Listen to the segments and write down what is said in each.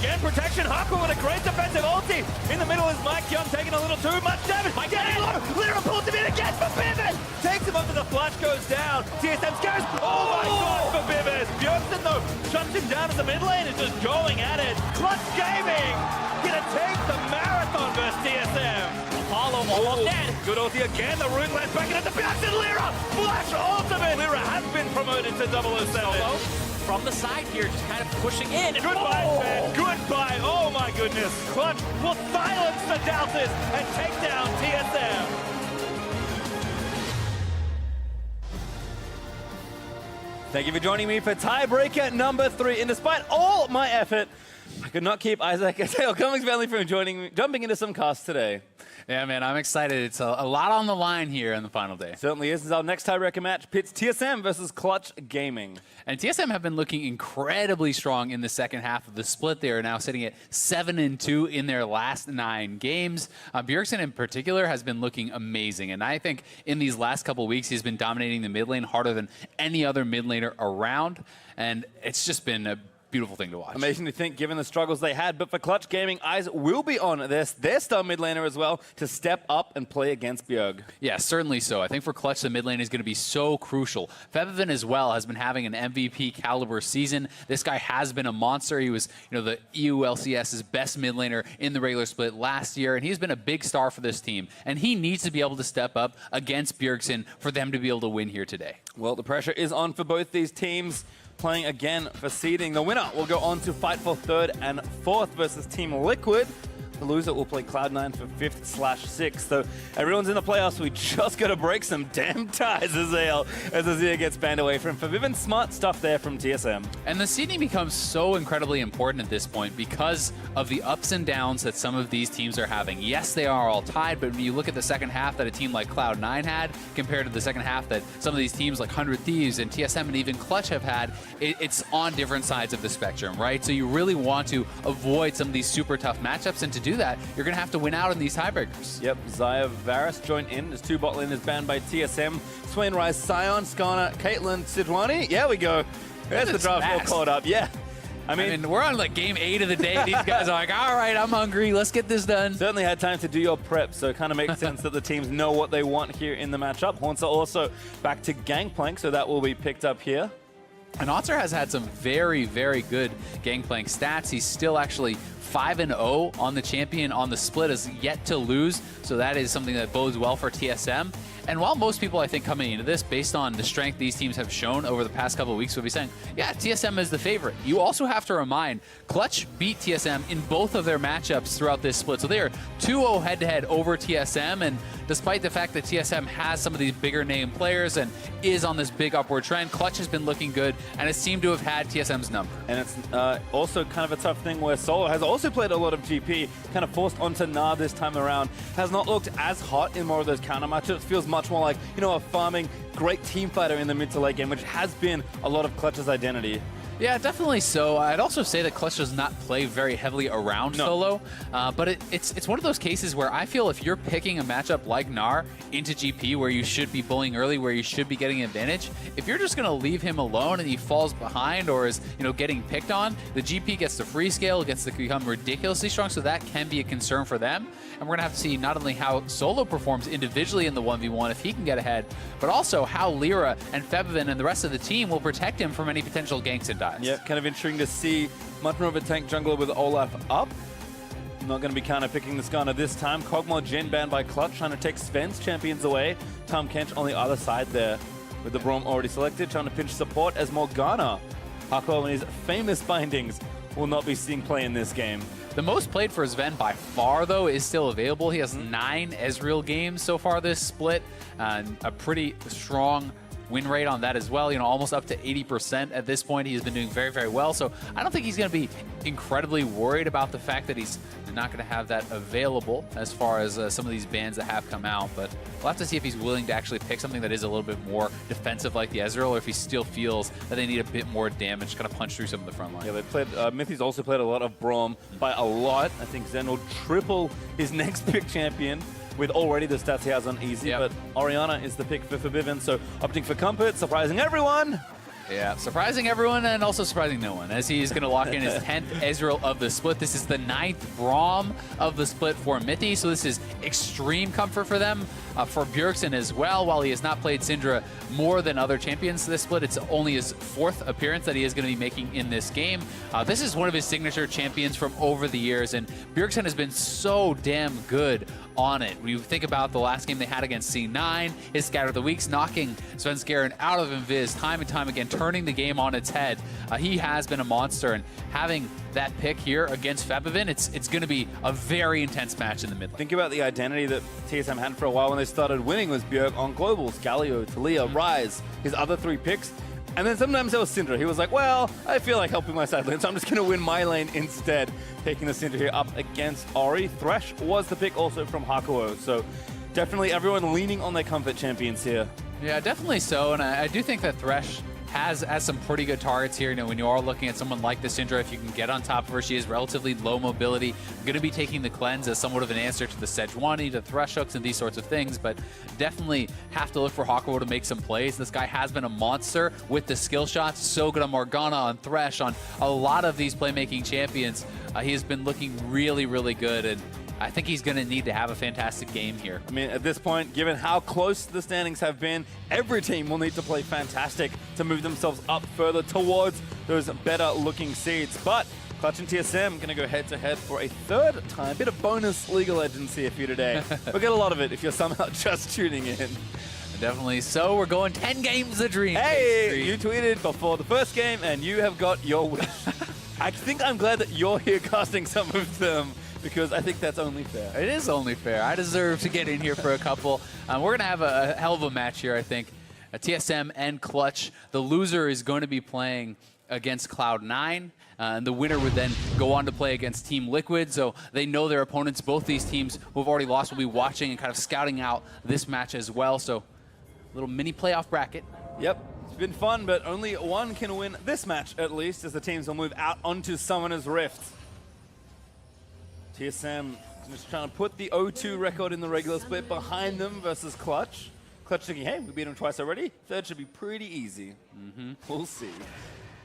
again, protection. Haku with a great defensive ulti. In the middle is Mike Young taking a little too much damage. Mike getting low. Lira pulls him in again for Bivens. Takes him up to the flash, goes down. TSM scares. Oh my god for Bivens. Bjorkson though shuts him down as the mid lane is just going at it. Clutch Gaming gonna take the marathon versus TSM. Apollo almost dead. Good ulti again. The Rune lands back into the bounce and Lira. Flash ultimate. Lira has been promoted to 007. Solo from the side here, just kind of pushing in. Goodbye, man. Goodbye. Oh my goodness. Clutch will silence the doubters and take down TSM. Thank you for joining me for tiebreaker number 3. And despite all my effort, I could not keep Isaac Cummings family from jumping into some casts today. Yeah, man, I'm excited. It's a lot on the line here on the final day. Certainly is. Our next tiebreaker match pits TSM versus Clutch Gaming. And TSM have been looking incredibly strong in the second half of the split. They are now sitting at 7-2 in their last 9 games. Bjorkson in particular has been looking amazing. And I think in these last couple weeks, he's been dominating the mid lane harder than any other mid laner around. And it's just been a beautiful thing to watch. Amazing to think, given the struggles they had. But for Clutch Gaming, eyes will be on their star mid laner as well to step up and play against Bjerg. Yeah, certainly so. I think for Clutch, the mid lane is going to be so crucial. Febiven as well has been having an MVP caliber season. This guy has been a monster. He was, the EU LCS's best mid laner in the regular split last year, and he's been a big star for this team. And he needs to be able to step up against Bjergsen for them to be able to win here today. Well, the pressure is on for both these teams. Playing again for seeding. The winner will go on to fight for 3rd and 4th versus Team Liquid. The loser will play Cloud9 for 5th/6th. So everyone's in the playoffs. We just got to break some damn ties, Azael, as Azir gets banned away from Febiven. Smart stuff there from TSM. And the seeding becomes so incredibly important at this point because of the ups and downs that some of these teams are having. Yes, they are all tied, but when you look at the second half that a team like Cloud9 had compared to the second half that some of these teams like 100 Thieves and TSM and even Clutch have had, it's on different sides of the spectrum, right? So you really want to avoid some of these super tough matchups, and to do that, you're going to have to win out in these tiebreakers. Yep, Zaya Varus joined in as 2 bot laners banned by TSM. Swain Rise, Sion, Skarner, Caitlyn, Sidwani. Yeah, we go. There's the draft all caught up. Yeah. I mean, we're on like game 8 of the day. These guys are like, all right, I'm hungry. Let's get this done. Certainly had time to do your prep, so it kind of makes sense that the teams know what they want here in the matchup. Haunter also back to Gangplank, so that will be picked up here. And Haunter has had some very, very good Gangplank stats. He's still actually 5-0 on the champion on the split, is yet to lose. So that is something that bodes well for TSM. And while most people, I think, coming into this, based on the strength these teams have shown over the past couple of weeks, will be saying, yeah, TSM is the favorite. You also have to remind, Clutch beat TSM in both of their matchups throughout this split. So they are 2-0 head-to-head over TSM. And despite the fact that TSM has some of these bigger name players and is on this big upward trend, Clutch has been looking good and it seemed to have had TSM's number. And it's also kind of a tough thing where Solo has also played a lot of GP, kind of forced onto Nah this time around. Has not looked as hot in more of those counter matchups. Feels much more like, a farming, great team fighter in the mid to late game, which has been a lot of Clutch's identity. Yeah, definitely so. I'd also say that Clutch does not play very heavily around Solo, but it's one of those cases where I feel if you're picking a matchup like Gnar into GP where you should be bullying early, where you should be getting an advantage, if you're just going to leave him alone and he falls behind or is getting picked on, the GP gets to free scale, gets to become ridiculously strong, so that can be a concern for them. And we're going to have to see not only how Solo performs individually in the 1v1 if he can get ahead, but also how Lira and Febiven and the rest of the team will protect him from any potential ganks and dives. Yeah, kind of interesting to see much more of a tank jungler with Olaf up. Not going to be counter picking the Skarner this time. Kog'Maw Jhin banned by Clutch, trying to take Sven's champions away. Tahm Kench on the other side there with the Braum already selected, trying to pinch support as Morgana. Haku and his famous bindings will not be seeing play in this game. The most played for Sven by far, though, is still available. He has 9 Ezreal games so far this split, and a pretty strong win rate on that as well, almost up to 80% at this point. He's been doing very, very well. So I don't think he's going to be incredibly worried about the fact that he's not going to have that available as far as some of these bans that have come out. But we'll have to see if he's willing to actually pick something that is a little bit more defensive like the Ezreal, or if he still feels that they need a bit more damage to kind of punch through some of the front line. Yeah, they played, Mithy's also played a lot of Braum by a lot. I think Zen will triple his next pick champion with already the stats he has on easy, but Orianna is the pick for Febiven, so opting for comfort, surprising everyone. Yeah, surprising everyone and also surprising no one, as he's going to lock in his 10th Ezreal of the split. This is the 9th Braum of the split for Mithy, so this is extreme comfort for them. For Bjergsen as well, while he has not played Syndra more than other champions this split, it's only his 4th appearance that he is going to be making in this game. This is one of his signature champions from over the years, and Bjergsen has been so damn good on it. When you think about the last game they had against C9, his Scatter of the Weeks, knocking Svenskeren out of Invis time and time again, turning the game on its head. He has been a monster, and having that pick here against Febvin, it's going to be a very intense match in the mid lane. Think about the identity that TSM had for a while when they started winning was Bjerg on globals, Galio, Talia, Ryze, his other 3 picks. And then sometimes there was Syndra. He was like, well, I feel like helping my side lane, so I'm just going to win my lane instead. Taking the Syndra here up against Ori. Thresh was the pick also from Hakuo. So definitely everyone leaning on their comfort champions here. Yeah, definitely so. And I do think that Thresh has some pretty good targets here. You know, when you are looking at someone like the Syndra, if you can get on top of her, she has relatively low mobility. Going to be taking the cleanse as somewhat of an answer to the Sejuani, to Thresh hooks, and these sorts of things. But definitely have to look for Hakuo to make some plays. This guy has been a monster with the skill shots. So good on Morgana, on Thresh, on a lot of these playmaking champions. He has been looking really, really good. And I think he's going to need to have a fantastic game here. I mean, at this point, given how close the standings have been, every team will need to play fantastic to move themselves up further towards those better-looking seeds. But Clutch and TSM going to go head-to-head for a 3rd time. Bit of bonus League of Legends here for you today. We'll get a lot of it if you're somehow just tuning in. Definitely so. We're going 10 games of Dream. Hey, you tweeted before the first game, and you have got your wish. I think I'm glad that you're here casting some of them, because I think that's only fair. It is only fair. I deserve to get in here for a couple. We're going to have a hell of a match here, I think. TSM and Clutch. The loser is going to be playing against Cloud9, and the winner would then go on to play against Team Liquid, so they know their opponents. Both these teams who have already lost will be watching and kind of scouting out this match as well, so a little mini playoff bracket. Yep. It's been fun, but only one can win this match, at least, as the teams will move out onto Summoner's Rift. TSM just trying to put the 0-2 record in the regular split behind them versus Clutch. Clutch thinking, hey, we beat them twice already. 3rd should be pretty easy. We'll see.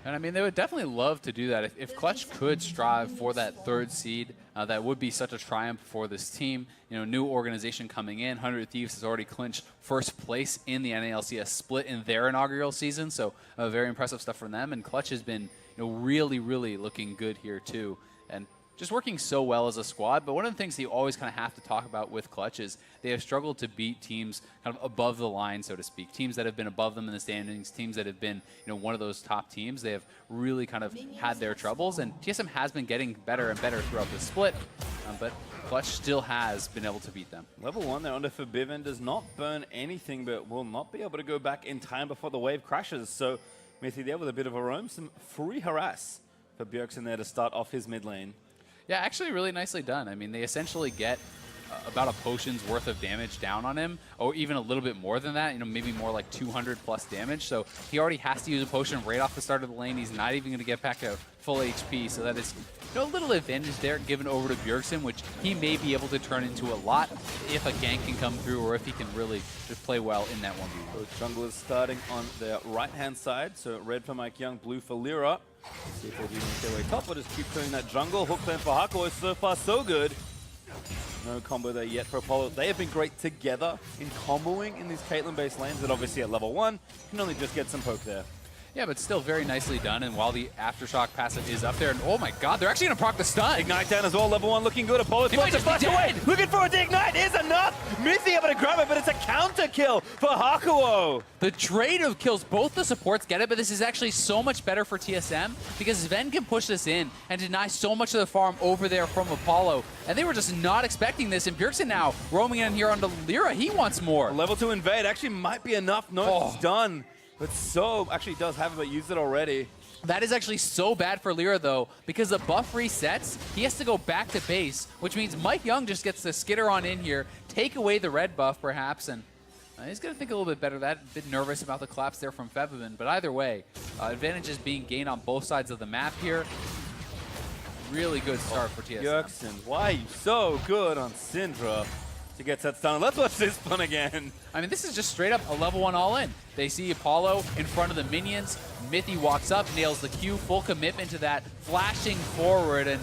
And I mean, they would definitely love to do that. If Clutch could strive for that 3rd seed, that would be such a triumph for this team. You know, new organization coming in. 100 Thieves has already clinched 1st place in the NALCS split in their inaugural season, so very impressive stuff from them. And Clutch has been, you know, really, really looking good here too. And just working so well as a squad. But one of the things that you always kind of have to talk about with Clutch is they have struggled to beat teams kind of above the line, so to speak. Teams that have been above them in the standings, teams that have been, you know, one of those top teams. They have really kind of had their troubles, and TSM has been getting better and better throughout the split, but Clutch still has been able to beat them. Level 1 there under Forbidden does not burn anything, but will not be able to go back in time before the wave crashes. So Mithy there with a bit of a roam, some free harass for Bjergsen there to start off his mid lane. Yeah, actually really nicely done. I mean, they essentially get about a potion's worth of damage down on him, or even a little bit more than that, you know, maybe more like 200 plus damage. So he already has to use a potion right off the start of the lane. He's not even going to get back to full HP, so that is, you know, a little advantage there given over to Bjergsen, which he may be able to turn into a lot if a gank can come through, or if he can really just play well in that 1v1. Both junglers starting on the right-hand side, so red for Mike Young, blue for Lyra. See if they do make their way top, or just keep turning that jungle. Hook plan for Hakuo, so far so good. No combo there yet for Apollo. They have been great together in comboing in these Caitlyn-based lanes that obviously at level 1 can only just get some poke there. Yeah, but still very nicely done, and while the Aftershock passive is up there, and oh my god, they're actually going to proc the stun. Ignite down as well, level 1 looking good. Apollo wants to flash away. Looking for it, the Ignite is enough. Mithy able to grab it, but it's a counter kill for Hakuo. The trade of kills, both the supports get it, but this is actually so much better for TSM, because Sven can push this in and deny so much of the farm over there from Apollo, and they were just not expecting this, and Bjergsen now roaming in here onto Lyra, he wants more. Level 2 invade actually might be enough. No, it's done. But so actually does have it, but used it already. That is actually so bad for Lyra, though, because the buff resets. He has to go back to base, which means Mike Young just gets to skitter on in here, take away the red buff, perhaps, and he's going to think a little bit better of that. A bit nervous about the collapse there from Febvin, but either way, advantage is being gained on both sides of the map here. Really good start for TSM. Bjergsen, why are you so good on Syndra? to get that stun. Let's watch this one again. I mean, this is just straight up a level 1 all-in. They see Apollo in front of the minions. Mithy walks up, nails the Q, full commitment to that, flashing forward, and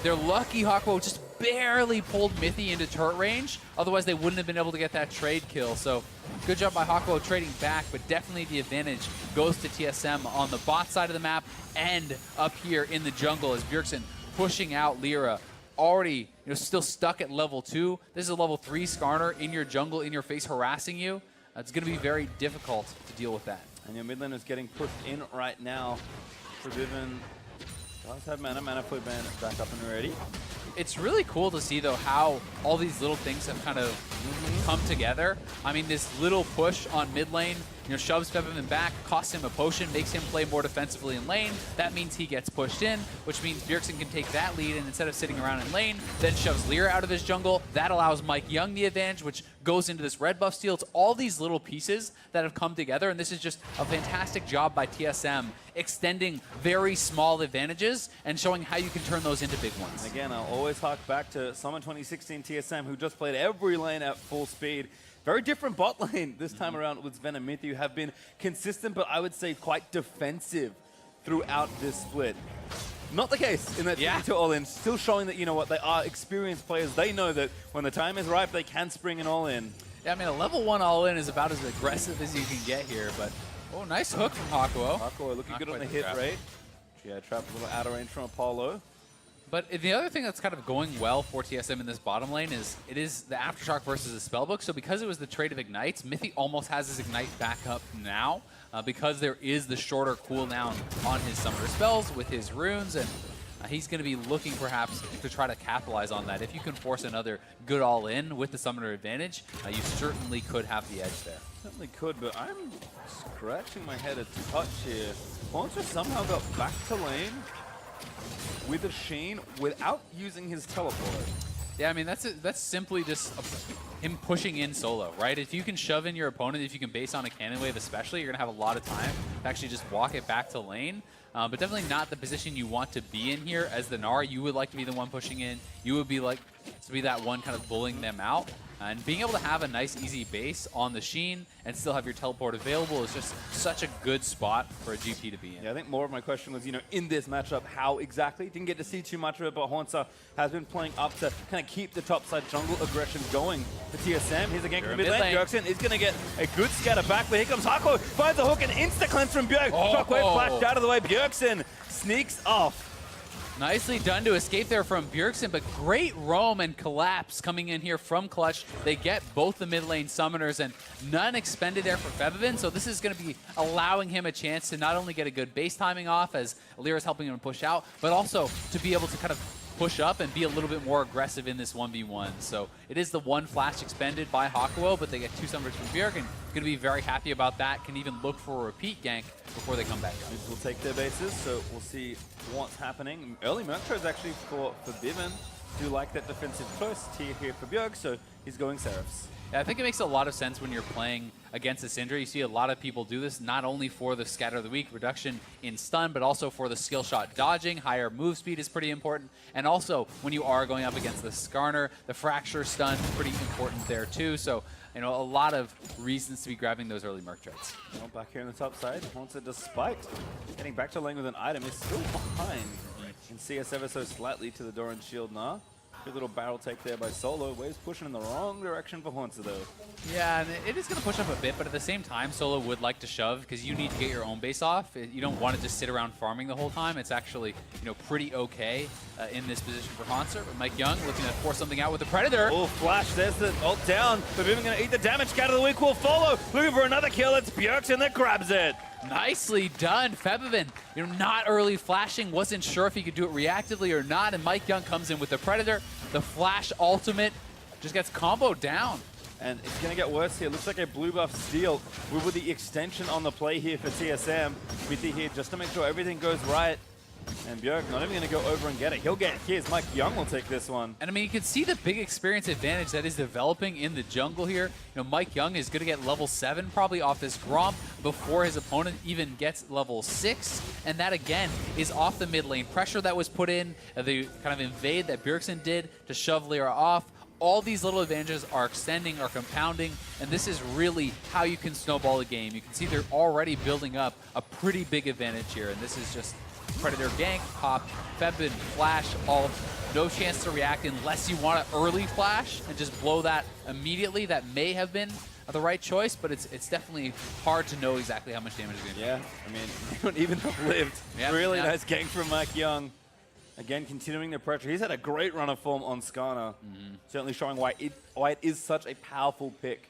they're lucky Hakuo just barely pulled Mithy into turret range. Otherwise, they wouldn't have been able to get that trade kill. So good job by Hakuo trading back, but definitely the advantage goes to TSM on the bot side of the map and up here in the jungle as Bjergsen pushing out Lyra. Already, still stuck at level 2. This is a level 3 Skarner in your jungle, in your face, harassing you. It's going to be very difficult to deal with that. And your mid lane is getting pushed in right now. Forgiven does have mana. Mana flip ban back up and ready. It's really cool to see, though, how all these little things have kind of come together. I mean, this little push on mid lane, shoves Febiven back, costs him a potion, makes him play more defensively in lane. That means he gets pushed in, which means Bjergsen can take that lead, and instead of sitting around in lane, then shoves Lyra out of his jungle. That allows Mike Young the advantage, which goes into this red buff steal. It's all these little pieces that have come together, and this is just a fantastic job by TSM, extending very small advantages and showing how you can turn those into big ones. And again, I'll always hark back to Summer 2016 TSM, who just played every lane at full speed. Very different bot lane this time around with Sven and Mithy, who have been consistent, but I would say quite defensive throughout this split. Not the case in that 2 all-in, still showing that, they are experienced players. They know that when the time is right, they can spring an all-in. Yeah, I mean, a level 1 all-in is about as aggressive as you can get here, but oh, nice hook from Hakuo. Hakuo looking good on the hit rate. Yeah, trapped a little out of range from Apollo. But the other thing that's kind of going well for TSM in this bottom lane is it is the Aftershock versus the Spellbook. So because it was the trade of Ignites, Mithy almost has his Ignite back up now because there is the shorter cooldown on his Summoner spells with his runes, and he's going to be looking perhaps to try to capitalize on that. If you can force another good all-in with the Summoner advantage, you certainly could have the edge there. Certainly could, but I'm scratching my head a touch here. Monster somehow got back to lane with a Sheen without using his teleport. Yeah, I mean, that's simply just him pushing in solo, right? If you can shove in your opponent, if you can base on a cannon wave especially, you're going to have a lot of time to actually just walk it back to lane. But definitely not the position you want to be in here as the Gnar. You would like to be the one pushing in. You would be like to be that one kind of bullying them out. And being able to have a nice, easy base on the Sheen and still have your teleport available is just such a good spot for a GP to be in. Yeah, I think more of my question was, in this matchup, how exactly? Didn't get to see too much of it, but Hornsa has been playing up to kind of keep the topside jungle aggression going for TSM. Here's again from mid lane. Bjergsen is going to get a good scatter back, but here comes Hakuo, finds a hook and insta-cleanse from Bjerg. Shockwave flashed out of the way. Bjergsen sneaks off. Nicely done to escape there from Bjergsen, but great roam and collapse coming in here from Clutch. They get both the mid lane summoners and none expended there for Febiven, so this is going to be allowing him a chance to not only get a good base timing off as Lyra's helping him push out, but also to be able to kind of push up and be a little bit more aggressive in this 1v1. So it is the one flash expended by Hakuo, but they get 2 summers from Bjerg, and going to be very happy about that. Can even look for a repeat gank before they come back up. We'll take their bases, so we'll see what's happening. Early Merc is actually for Bivin. Do like that defensive first tier here for Bjerg, so he's going Seraphs. Yeah, I think it makes a lot of sense when you're playing against the Syndra. You see a lot of people do this, not only for the Scatter of the Weak reduction in stun, but also for the skill shot dodging. Higher move speed is pretty important. And also, when you are going up against the Skarner, the Fracture stun is pretty important there too. So, a lot of reasons to be grabbing those early Merc trades. Well, back here on the top side, Hornsa, despite getting back to lane with an item, is still behind in CS ever so slightly to the Doran shield now. Good little barrel take there by Solo. Waves pushing in the wrong direction for Hornsa though. Yeah, and it is going to push up a bit, but at the same time, Solo would like to shove because you need to get your own base off. You don't want to just sit around farming the whole time. It's actually, pretty okay in this position for Hornsa. But Mike Young looking to force something out with the Predator. Oh, flash, there's the ult down. But even going to eat the damage. Scatter of the Weak will follow. Looking for another kill. It's Bjergsen that grabs it. Nicely done, Febiven. Not early flashing, wasn't sure if he could do it reactively or not, and Mike Young comes in with the Predator. The flash ultimate just gets comboed down. And it's going to get worse here. Looks like a blue buff steal with the extension on the play here for TSM. Mithy here just to make sure everything goes right. And Bjerg not even going to go over and get it. He'll get his. Mike Young will take this one. And I mean, you can see the big experience advantage that is developing in the jungle here. Mike Young is going to get level 7 probably off this Gromp before his opponent even gets level 6. And that, again, is off the mid lane pressure that was put in, the kind of invade that Bjergsen did to shove Lyra off. all these little advantages are extending, are compounding, and this is really how you can snowball a game. You can see they're already building up a pretty big advantage here, and this is just Predator gank, pop, Febin, flash, ult. No chance to react unless you want an early flash and just blow that immediately. That may have been the right choice, but it's definitely hard to know exactly how much damage is going to do. Yeah, I mean, you wouldn't even have lived. Yep, Really yep. nice gank from Mike Young. Again, continuing the pressure. He's had a great run of form on Skarner. Certainly showing why it is such a powerful pick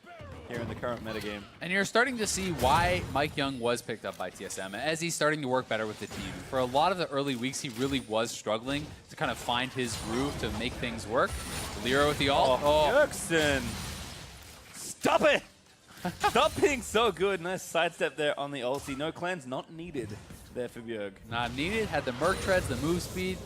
here in the current metagame. And you're starting to see why Mike Young was picked up by TSM as he's starting to work better with the team. For a lot of the early weeks, he really was struggling to kind of find his groove to make things work. Lira with the ult. Bjergsen! Stop it! Stop being so good. Nice sidestep there on the ulti. No cleanse not needed there for Bjerg. Not needed. Had the Merc treads, the move speed.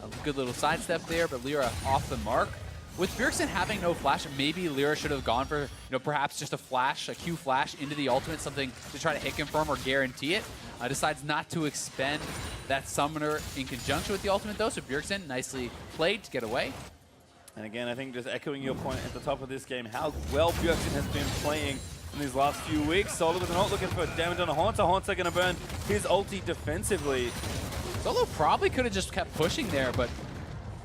A good little sidestep there, but Lira off the mark. With Bjergsen having no flash, maybe Lira should have gone for, perhaps just a flash, a Q flash into the ultimate, something to try to hit confirm or guarantee it. Decides not to expend that summoner in conjunction with the ultimate though, so Bjergsen nicely played to get away. And again, I think just echoing your point at the top of this game, how well Bjergsen has been playing in these last few weeks. Solo with an ult looking for damage on a Haunter. Haunter going to burn his ulti defensively. Solo probably could have just kept pushing there, but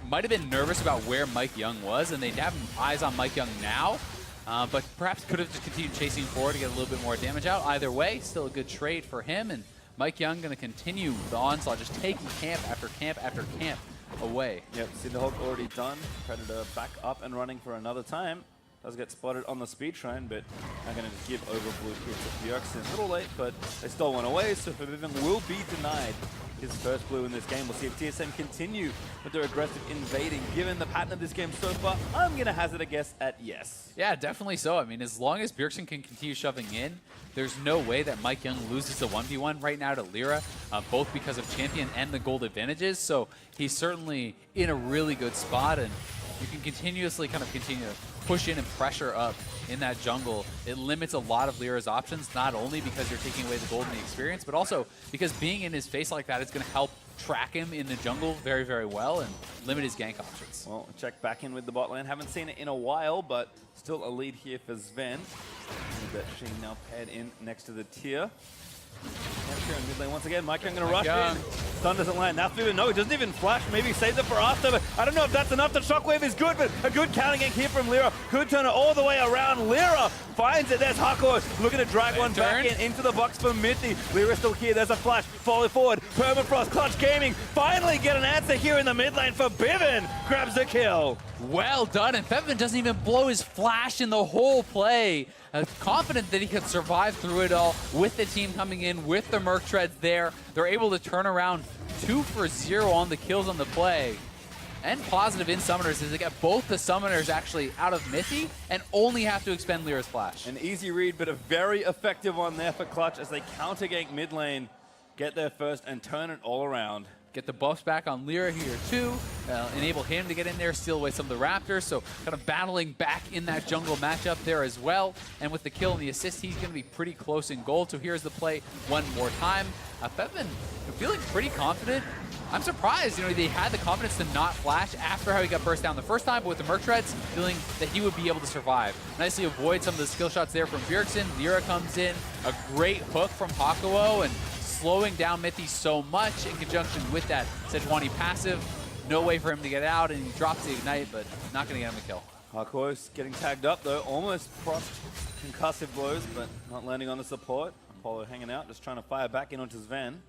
might have been nervous about where Mike Young was, and they'd have eyes on Mike Young now, but perhaps could have just continued chasing forward to get a little bit more damage out. Either way, still a good trade for him, and Mike Young going to continue the onslaught, just taking camp after camp after camp away. Yep, see the Hulk already done. Predator back up and running for another time. Does get spotted on the speed shrine, but I'm going to give over blue to Bjergsen. A little late, but they stole one away, so Vivin will be denied his first blue in this game. We'll see if TSM continue with their aggressive invading. Given the pattern of this game so far, I'm going to hazard a guess at yes. Yeah, definitely so. I mean, as long as Bjergsen can continue shoving in, there's no way that Mike Young loses the 1v1 right now to Lira, both because of champion and the gold advantages. So he's certainly in a really good spot, and you can continuously continue to push in and pressure up in that jungle. It limits a lot of Lira's options, not only because you're taking away the gold and the experience, but also because being in his face like that is going to help track him in the jungle very, very well and limit his gank options. Well, check back in with the bot lane. Haven't seen it in a while, but still a lead here for Sven. That she now paired in next to the tier. Here in mid lane once again. Mike Young going to rush in. Stun doesn't land. Now Fibin, no, he doesn't even flash. Maybe saves it for after, but I don't know if that's enough. The shockwave is good, but a good counter gank here from Lira. Could turn it all the way around. Lira finds it. There's Hako looking to drag one back into the box for Mithy. Lira still here. There's a flash. Follow forward. Permafrost, Clutch Gaming. Finally get an answer here in the mid lane for Bivin. Grabs the kill. Well done, and Febin doesn't even blow his flash in the whole play. Confident that he could survive through it all with the team coming in, with the Merc treads there. They're able to turn around 2 for 0 on the kills on the play. And positive in summoners is they get both the summoners actually out of Mithy and only have to expend Lira's flash. An easy read, but a very effective one there for Clutch as they counter gank mid lane, get there first and turn it all around. Get the buffs back on Lira here too, enable him to get in there, steal away some of the Raptors, so kind of battling back in that jungle matchup there as well. And with the kill and the assist, he's going to be pretty close in gold. So here's the play one more time. Febin feeling pretty confident. I'm surprised, they had the confidence to not flash after how he got burst down the first time, but with the Merc treads, feeling that he would be able to survive. Nicely avoid some of the skill shots there from Bjergsen. Lira comes in, a great hook from Hakuo, and slowing down Mithy so much in conjunction with that Sejuani passive. No way for him to get out, and he drops the Ignite, but not going to get him a kill. Hakuo's getting tagged up, though. Almost procced concussive blows, but not landing on the support. Apollo hanging out, just trying to fire back in onto Sven.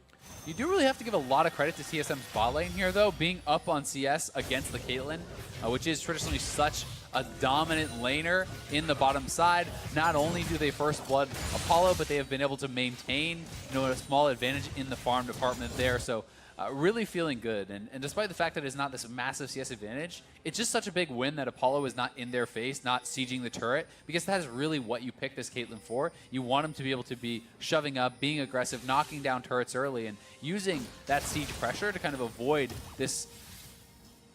You do really have to give a lot of credit to TSM's bot lane here, though, being up on CS against the Caitlyn, which is traditionally such a dominant laner in the bottom side. Not only do they first blood Apollo, but they have been able to maintain a small advantage in the farm department there. So really feeling good. And despite the fact that it's not this massive CS advantage, it's just such a big win that Apollo is not in their face, not sieging the turret, because that is really what you picked this Caitlyn for. You want him to be able to be shoving up, being aggressive, knocking down turrets early, and using that siege pressure to kind of avoid this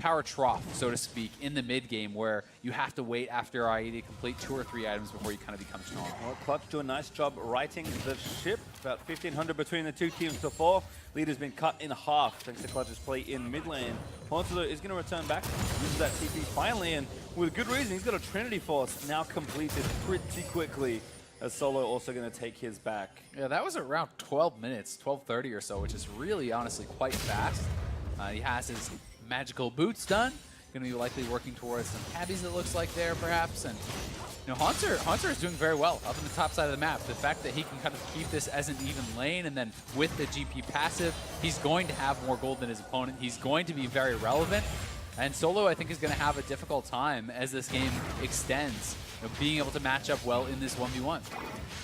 power trough, so to speak, in the mid game where you have to wait after IE to complete 2 or 3 items before you kind of become strong. Well, Clutch do a nice job righting the ship. About 1,500 between the two teams before. Leader's been cut in half thanks to Clutch's play in mid lane. Haunter is going to return back, uses that TP finally, and with good reason. He's got a Trinity Force now completed pretty quickly, as Solo also going to take his back. Yeah, that was around 12 minutes, 12:30 or so, which is really honestly quite fast. He has his magical boots done. Going to be likely working towards some tabbies, it looks like there, perhaps. And you know, Haunter is doing very well up in the top side of the map. The fact that he can kind of keep this as an even lane, and then with the GP passive, he's going to have more gold than his opponent. He's going to be very relevant. And Solo, I think, is going to have a difficult time as this game extends, you know, being able to match up well in this 1v1.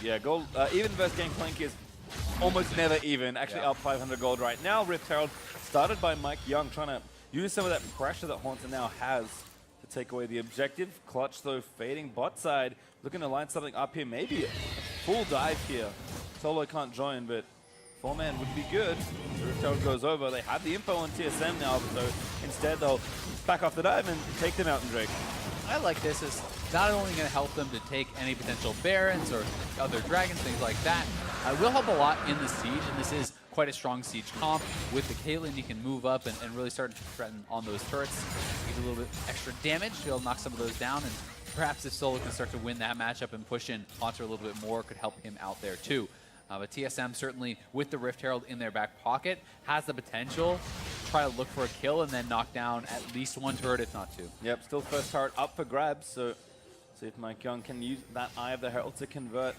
Yeah, gold, even versus Gangplank is almost never even. Actually, up 500 gold right now. Rift Herald started by Mike Young, trying to use some of that pressure that Haunter now has to take away the objective. Clutch, though, fading bot side, looking to line something up here. Maybe a full dive here. Solo can't join, but 4-man would be good. The Rift Herald goes over. They have the info on TSM now, so instead they'll back off the dive and take the Mountain Drake. I like this as not only going to help them to take any potential Barons or other Dragons, things like that. It will help a lot in the siege, and this is quite a strong siege comp. With the Caitlyn, you can move up and really start to threaten on those turrets. Give a little bit extra damage, you'll knock some of those down, and perhaps if Solo can start to win that matchup and push in Haunter a little bit more, could help him out there too. But TSM certainly, with the Rift Herald in their back pocket, has the potential to try to look for a kill and then knock down at least 1 turret, if not 2. Yep, still first turret up for grabs, so see if Mike Young can use that Eye of the Herald to convert.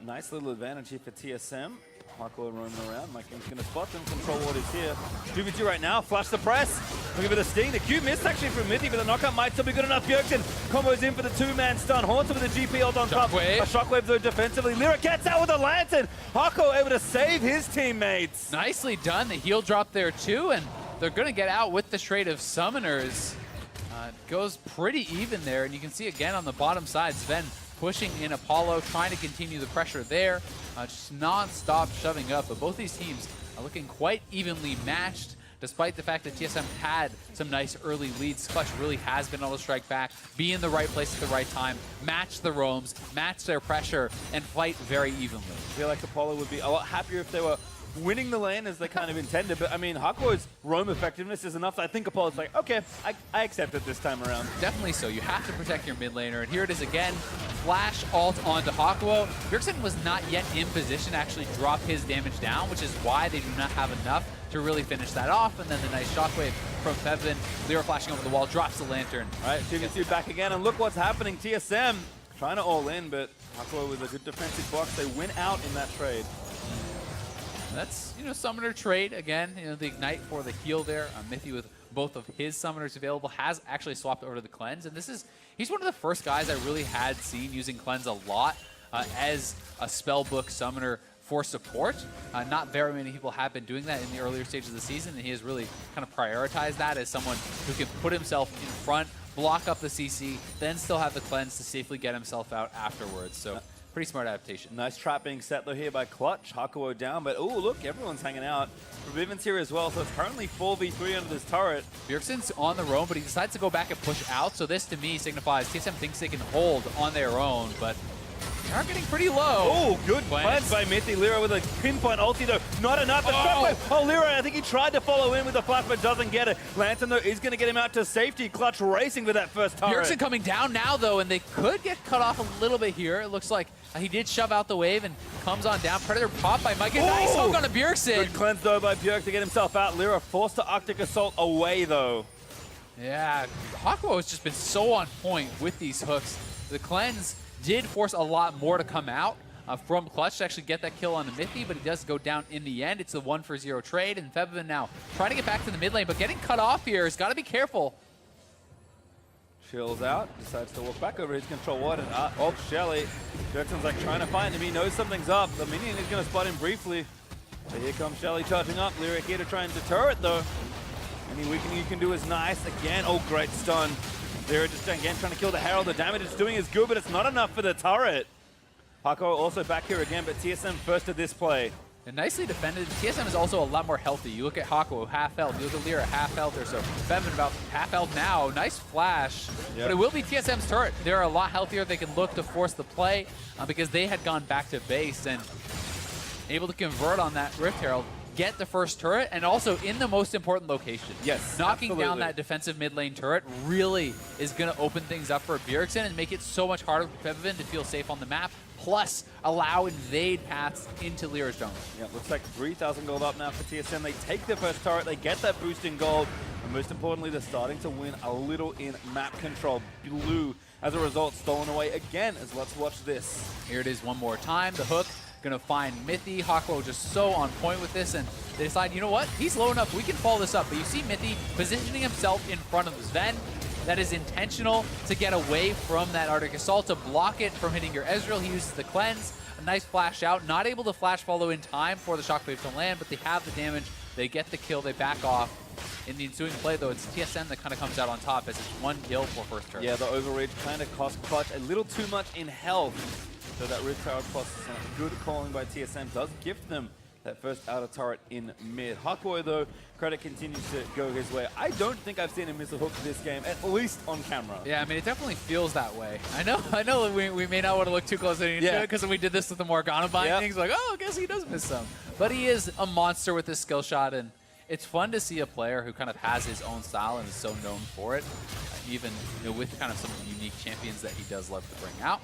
Nice little advantage here for TSM. Hardcore roaming around. Mike Young's going to spot them. Control Ward is here. 2v2 right now. Flash the press. Looking for the sting. The Q missed actually from Mithy, but the knockout might still be good enough. Bjergsen combos in for the 2-man stun. Haunter with the GP ult on top. A shockwave though defensively. Lyra gets out with a lantern. Hako able to save his teammates. Nicely done. The heal drop there too, and they're going to get out with the trade of summoners. Goes pretty even there, and you can see again on the bottom side, Sven pushing in Apollo, trying to continue the pressure there, just non-stop shoving up. But both these teams are looking quite evenly matched, despite the fact that TSM had some nice early leads. Clutch really has been able to strike back, be in the right place at the right time, match the roams, match their pressure, and fight very evenly. I feel like Apollo would be a lot happier if they were winning the lane as they kind of intended, but I mean, Hako's roam effectiveness is enough. I think Apollo's like, okay, I accept it this time around. Definitely so. You have to protect your mid laner, and here it is again. Flash ult onto Hakuo. Bjergsen was not yet in position to actually drop his damage down, which is why they do not have enough to really finish that off. And then the nice shockwave from Fevin. Lyra flashing over the wall, drops the lantern. All right, 2v2 back again, and look what's happening. TSM trying to all in, but Hakuo with a good defensive box. They win out in that trade. That's, you know, summoner trade again. You know, the ignite for the heal there. Mithy with both of his summoners available has actually swapped over to the cleanse, and he's one of the first guys I really had seen using cleanse a lot as a spellbook summoner for support. Not very many people have been doing that in the earlier stages of the season, and he has really kind of prioritized that as someone who can put himself in front, block up the CC, then still have the cleanse to safely get himself out afterwards. So pretty smart adaptation. Nice trap being set though here by Clutch. Hakuo down, but oh look, everyone's hanging out. Riven's here as well, so it's currently 4v3 under this turret. Bjergsen's on the roam, but he decides to go back and push out, so this to me signifies TSM thinks they can hold on their own, but they are getting pretty low. Oh, good cleanse by Mithy. Lyra with a pinpoint ulti though. Not enough. Oh, Lyra, I think he tried to follow in with the flash, but doesn't get it. Lantern though is going to get him out to safety. Clutch racing with that first turret. Bjergsen coming down now though, and they could get cut off a little bit here. It looks like he did shove out the wave and comes on down. Predator pop by Mike. Nice hook on a Bjergsen. Good cleanse though by Bjerg to get himself out. Lyra forced to Arctic Assault away though. Yeah, Hakuo has just been so on point with these hooks. The cleanse did force a lot more to come out from Clutch to actually get that kill on the Mithy, but he does go down in the end. It's a 1-for-0 trade, and Fevin now trying to get back to the mid lane, but getting cut off here. He's got to be careful. Chills out, decides to walk back over his control ward, and oh, Shelly. Bjergsen's like trying to find him. He knows something's up. The minion is going to spot him briefly. So here comes Shelly charging up. Lyra here to try and deter it though. Any weakening you can do is nice. Again, oh, great stun. Lyra just again trying to kill the Herald. The damage it's doing is good, but it's not enough for the turret. Hakuo also back here again, but TSM first to this play. And nicely defended. TSM is also a lot more healthy. You look at Hakuo, half health. You look at Lyra, half health or so. Bevan about half health now. Nice flash. But it will be TSM's turret. They're a lot healthier. They can look to force the play because they had gone back to base and able to convert on that Rift Herald, get the first turret, and also in the most important location. Yes, knocking down that defensive mid lane turret really is going to open things up for Bjergsen and make it so much harder for Bevan to feel safe on the map, plus allow invade paths into Lyra's jungle. Yeah, looks like 3,000 gold up now for TSM. They take their first turret, they get that boost in gold, and most importantly, they're starting to win a little in map control. Blue, as a result, stolen away again, as let's watch this. Here it is one more time. The hook gonna find Mithy. Hakuo just so on point with this, and they decide, you know what? He's low enough, we can follow this up. But you see Mithy positioning himself in front of Sven. That is intentional to get away from that Arctic Assault, to block it from hitting your Ezreal. He uses the cleanse, a nice flash out. Not able to flash follow in time for the shockwave to land, but they have the damage. They get the kill, they back off. In the ensuing play, though, it's TSM that kind of comes out on top as it's one kill for first turn. Yeah, the overreach kind of cost Clutch a little too much in health. So that Rift Herald plus good calling by TSM does gift them that first outer turret in mid. Hakuo, though, credit continues to go his way. I don't think I've seen him miss a hook this game, at least on camera. Yeah, I mean, it definitely feels that way. I know we may not want to look too closely into it because we did this with the Morgana bindings. Like, oh, I guess he does miss some. But he is a monster with his skill shot, and it's fun to see a player who kind of has his own style and is so known for it, even with kind of some unique champions that he does love to bring out.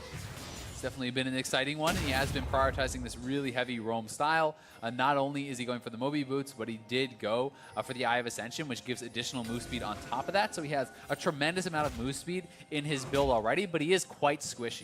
Definitely been an exciting one, and he has been prioritizing this really heavy roam style. Not only is he going for the Moby boots, but he did go for the Eye of Ascension, which gives additional move speed on top of that. So he has a tremendous amount of move speed in his build already, but he is quite squishy.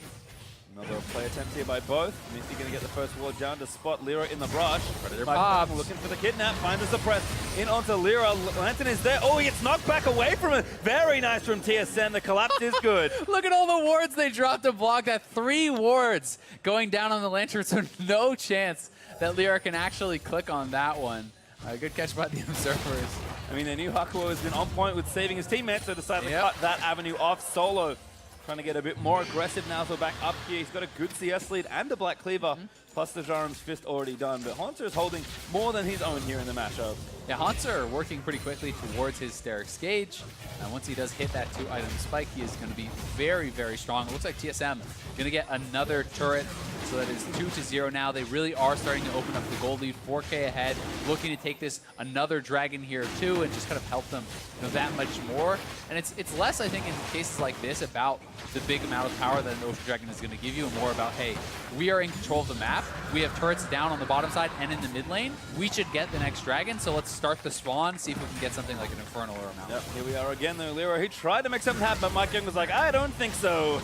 Another play attempt here by both. Mithy going to get the first ward down to spot Lyra in the brush. Predator pops. Looking for the kidnap, finds the suppress. In onto Lyra. Lantern is there. Oh, he gets knocked back away from it. Very nice from TSM. The collapse is good. Look at all the wards they dropped to block that. 3 wards going down on the Lantern, so no chance that Lyra can actually click on that one. Good catch by the observers. I mean, they knew Hakuo has been on point with saving his teammates, so decided to cut that avenue off. Solo trying to get a bit more aggressive now, so back up here. He's got a good CS lead and a Black Cleaver, plus the Jarum's Fist already done. But Haunter is holding more than his own here in the matchup. Yeah, Haunter working pretty quickly towards his Sterix Gauge. And once he does hit that 2-item spike, he is going to be very, very strong. It looks like TSM going to get another turret. So that is 2-0 now. They really are starting to open up the gold lead, 4K ahead, looking to take this another dragon here too, and just kind of help them that much more. And it's less, I think, in cases like this about the big amount of power that an Ocean Dragon is going to give you, and more about, hey, we are in control of the map. We have turrets down on the bottom side and in the mid lane. We should get the next dragon, so let's start the spawn, see if we can get something like an Infernal or a Mount. Yep, here we are again though. Lyra, he tried to make something happen, but Mike Young was like, I don't think so.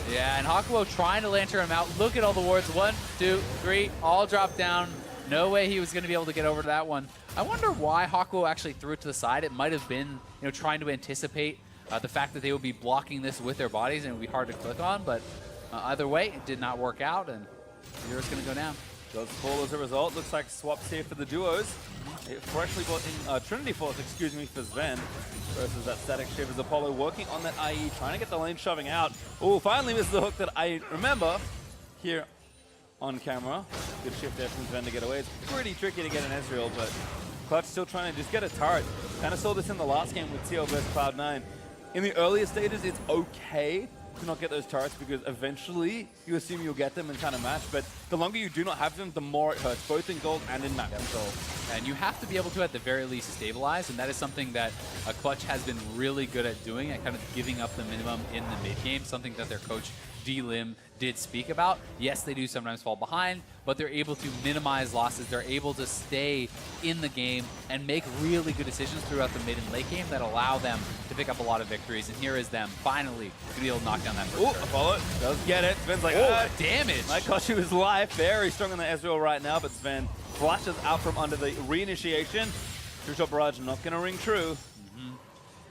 Yeah, and Hakuo trying to lantern him out. Look at all the wards. 1, 2, 3, all dropped down. No way he was going to be able to get over to that one. I wonder why Hakuo actually threw it to the side. It might have been, trying to anticipate the fact that they would be blocking this with their bodies and it would be hard to click on. But either way, it did not work out, and Lyra's going to go down. Does fall as a result. Looks like swaps here for the duos. Freshly brought in Trinity Force, for Sven. Versus that Static Shivers. Apollo working on that IE, trying to get the lane shoving out. Oh, finally misses the hook that I remember here on camera. Good shift there from Sven to get away. It's pretty tricky to get an Ezreal, but Clutch still trying to just get a turret. Kind of saw this in the last game with TL versus Cloud9. In the earlier stages, it's okay to not get those turrets because eventually you assume you'll get them and kind of match, but the longer you do not have them, the more it hurts, both in gold and in map control. And you have to be able to, at the very least, stabilize, and that is something that Clutch has been really good at doing, at kind of giving up the minimum in the mid game, something that their coach D-Lim did speak about. Yes, they do sometimes fall behind, but they're able to minimize losses. They're able to stay in the game and make really good decisions throughout the mid and late game that allow them to pick up a lot of victories. And here is them finally to be able to knock down that first turret. Apollo does get it. Sven's like, damage. Might cost you his life. Very strong on the Ezreal right now, but Sven flashes out from under the reinitiation. True Shot Barrage not going to ring true.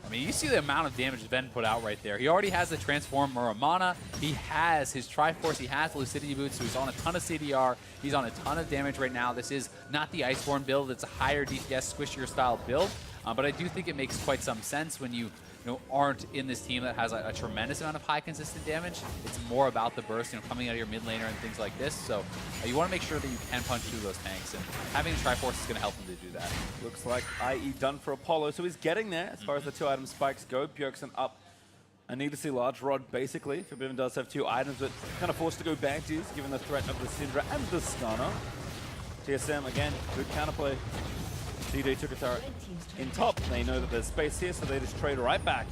I mean, you see the amount of damage Ben put out right there. He already has the Transform Muramana. He has his Triforce. He has Lucidity Boots, so he's on a ton of CDR. He's on a ton of damage right now. This is not the Iceborne build. It's a higher DPS, squishier style build. But I do think it makes quite some sense when you aren't in this team that has a tremendous amount of high consistent damage. It's more about the burst, coming out of your mid laner and things like this. So you want to make sure that you can punch through those tanks, and having the Triforce is going to help him to do that. Looks like IE done for Apollo, so he's getting there as far as the 2-item spikes go. Bjergsen up a needlessly large rod, basically. Forbidden does have 2 items, but kind of forced to go Banshees, given the threat of the Syndra and the Stunner. TSM, again, good counterplay. DJ took a turret in top. They know that there's space here, so they just trade right back.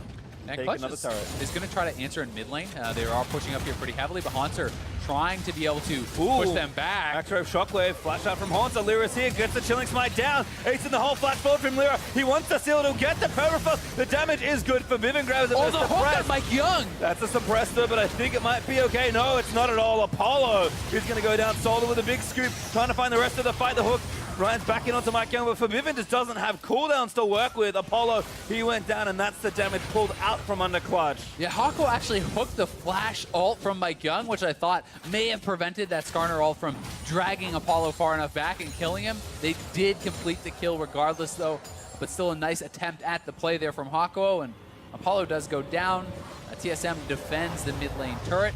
And Take Clutch another turret. is going to try to answer in mid lane. They are pushing up here pretty heavily, but Haunter trying to be able to push them back. Backdrave Shockwave, flash out from Haunter. Lyra's here, gets the Chilling Smite down. Ace in the hole, flash forward from Lyra. He wants to seal it, he'll get the Permafrost. The damage is good for Vivian, grabs it. Oh, the hook on Mike Young. That's a suppressor, but I think it might be okay. No, it's not at all. Apollo is going to go down solo with a big scoop, trying to find the rest of the fight. The hook Ryan's backing onto Mike Young, but Forbidden just doesn't have cooldowns to work with. Apollo, he went down, and that's the damage pulled out from under Clutch. Yeah, Hako actually hooked the flash ult from Mike Young, which I thought may have prevented that Skarner ult from dragging Apollo far enough back and killing him. They did complete the kill regardless, though, but still a nice attempt at the play there from Hako, and Apollo does go down. TSM defends the mid lane turret,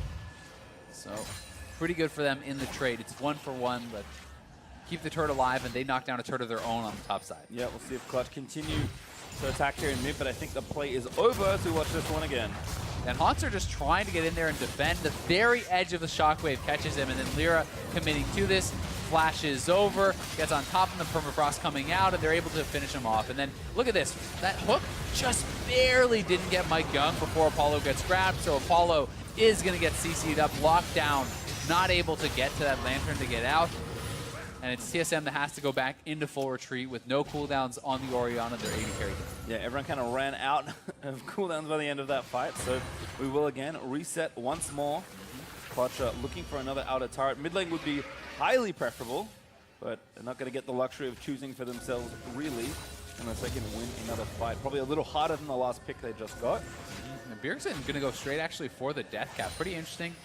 so pretty good for them in the trade. It's 1-for-1, but keep the turret alive, and they knock down a turret of their own on the top side. Yeah, we'll see if Clutch continue to attack here in mid, but I think the play is over, so we watch this one again. And Haunter just trying to get in there and defend. The very edge of the Shockwave catches him, and then Lyra committing to this, flashes over, gets on top of the Permafrost coming out, and they're able to finish him off. And then look at this. That hook just barely didn't get Mike Young before Apollo gets grabbed, so Apollo is going to get CC'd up, locked down, not able to get to that Lantern to get out. And it's TSM that has to go back into full retreat with no cooldowns on the Orianna. They're 80 carry. Yeah, everyone kind of ran out of cooldowns by the end of that fight, so we will again reset once more. Clutch looking for another outer turret. Mid lane would be highly preferable, but they're not going to get the luxury of choosing for themselves, really, unless they can win another fight. Probably a little harder than the last pick they just got. Bjergsen going to go straight actually for the death cap. Pretty interesting.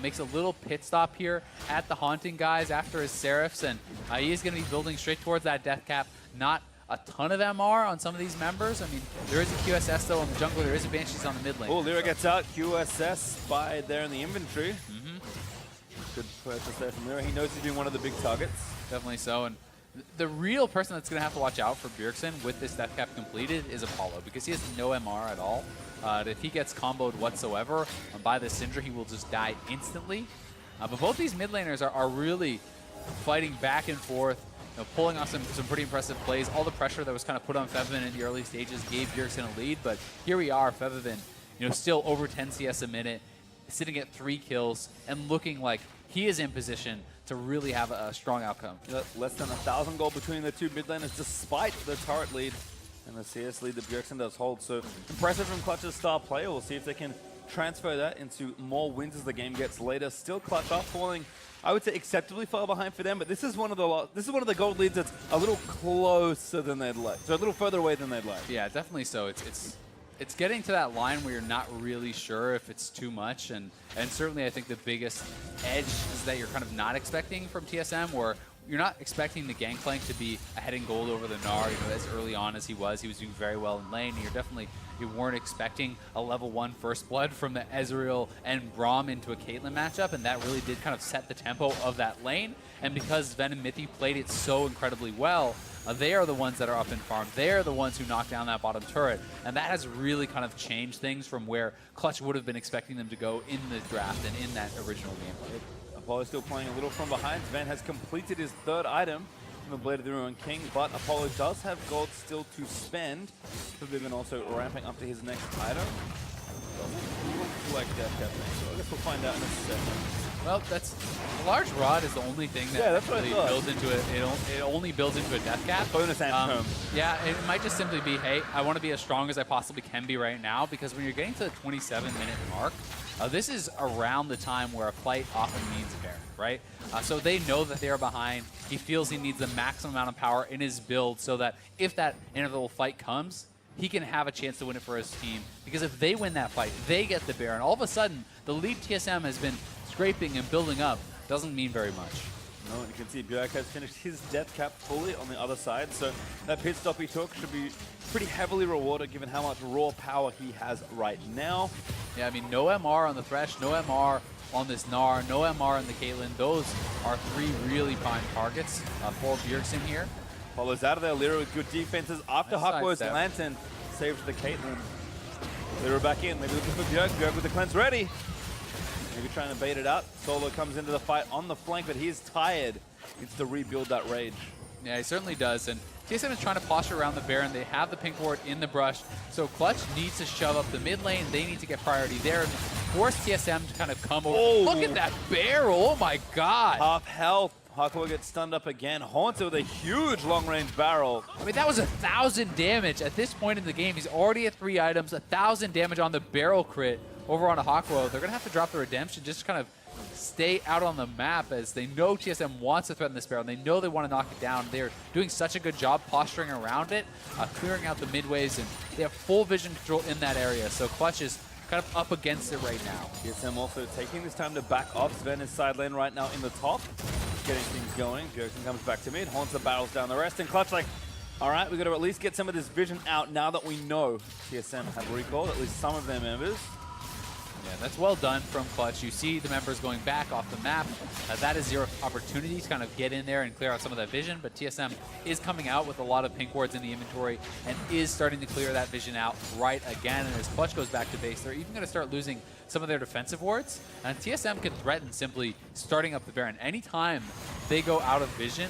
Makes a little pit stop here at the Haunting guys after his Seraphs, and he is going to be building straight towards that death cap. Not a ton of MR on some of these members. I mean, there is a QSS though in the jungle. There is a Banshees on the mid lane. Oh, Lyra gets out. QSS spied there in the inventory. Good purchase there from Lyra. He knows he's been one of the big targets. Definitely so. And the real person that's going to have to watch out for Bjergsen with this death cap completed is Apollo, because he has no MR at all. If he gets comboed whatsoever by the Syndra, he will just die instantly. But both these mid laners are really fighting back and forth, pulling off some pretty impressive plays. All the pressure that was kind of put on Febiven in the early stages gave Bjergsen a lead, but here we are, Febiven, still over 10 CS a minute, sitting at 3 kills, and looking like he is in position to really have a strong outcome. Less than 1,000 gold between the two mid laners, despite the turret lead and the CS lead that Bjergsen does hold. So impressive from Clutch's star player. We'll see if they can transfer that into more wins as the game gets later. Still Clutch are falling, I would say, acceptably far behind for them, but this is one of the gold leads that's a little closer than they'd like. So a little further away than they'd like. Yeah, definitely so. It's getting to that line where you're not really sure if it's too much, and certainly I think the biggest edge is that you're kind of not expecting from TSM, where you're not expecting the Gangplank to be ahead in gold over the Gnar, as early on as he was. He was doing very well in lane. You weren't expecting a level 1 First Blood from the Ezreal and Braum into a Caitlyn matchup, and that really did kind of set the tempo of that lane. And because Ven and Mithy played it so incredibly well, they are the ones that are up in farm. They're the ones who knock down that bottom turret, and that has really kind of changed things from where Clutch would have been expecting them to go in the draft and in that original gameplay. Apollo still playing a little from behind. Ven has completed his 3rd item from the Blade of the Ruined King, but Apollo does have gold still to spend. Forbidden also ramping up to his next item. Like that, so I guess we'll find out in a second. Well, a large rod is the only thing that really builds into it. It only builds into a death cap. Bonus anthem. Yeah, it might just simply be, hey, I want to be as strong as I possibly can be right now, because when you're getting to the 27-minute mark, this is around the time where a fight often means a Baron, right? So they know that they're behind. He feels he needs the maximum amount of power in his build so that if that interval fight comes, he can have a chance to win it for his team. Because if they win that fight, they get the Baron. All of a sudden, the lead TSM has been scraping and building up. Doesn't mean very much. No, and you can see Björk has finished his death cap fully on the other side, so that pit stop he took should be pretty heavily rewarded given how much raw power he has right now. Yeah, I mean, no MR on the Thresh, no MR on this Gnar, no MR on the Caitlyn. Those are three really prime targets for Bjergsen here. Follows out of there, Lyra with good defenses after Nice Huckwo's sidestep. Lantern saves the Caitlyn. Lyra back in, maybe looking for Björk. Björk with the cleanse ready. Maybe trying to bait it out. Solo comes into the fight on the flank, but he's tired. Needs to rebuild that rage. Yeah, he certainly does. And TSM is trying to posture around the Baron. They have the pink ward in the brush. So Clutch needs to shove up the mid lane. They need to get priority there and force TSM to kind of come over. Oh. Look at that barrel. Oh my God. Half health. Huckwo gets stunned up again. Haunter with a huge long-range barrel. I mean, that was 1,000 damage. At this point in the game, he's already at 3 items, 1,000 damage on the barrel crit over on a Huckwo. They're going to have to drop the redemption just to kind of stay out on the map as they know TSM wants to threaten this barrel. They know they want to knock it down. They're doing such a good job posturing around it, clearing out the midways, and they have full vision control in that area. So Clutch is kind of up against it right now. TSM also taking this time to back off. Sven is side lane right now in the top, getting things going. Bjergsen comes back to mid, Haunter barrels down the rest, and Clutch like, all right, we've got to at least get some of this vision out now that we know TSM have recalled at least some of their members. Yeah, that's well done from Clutch. You see the members going back off the map. That is your opportunity to kind of get in there and clear out some of that vision, but TSM is coming out with a lot of pink wards in the inventory and is starting to clear that vision out right again. And as Clutch goes back to base, they're even going to start losing some of their defensive wards. And TSM can threaten simply starting up the Baron. Anytime they go out of vision,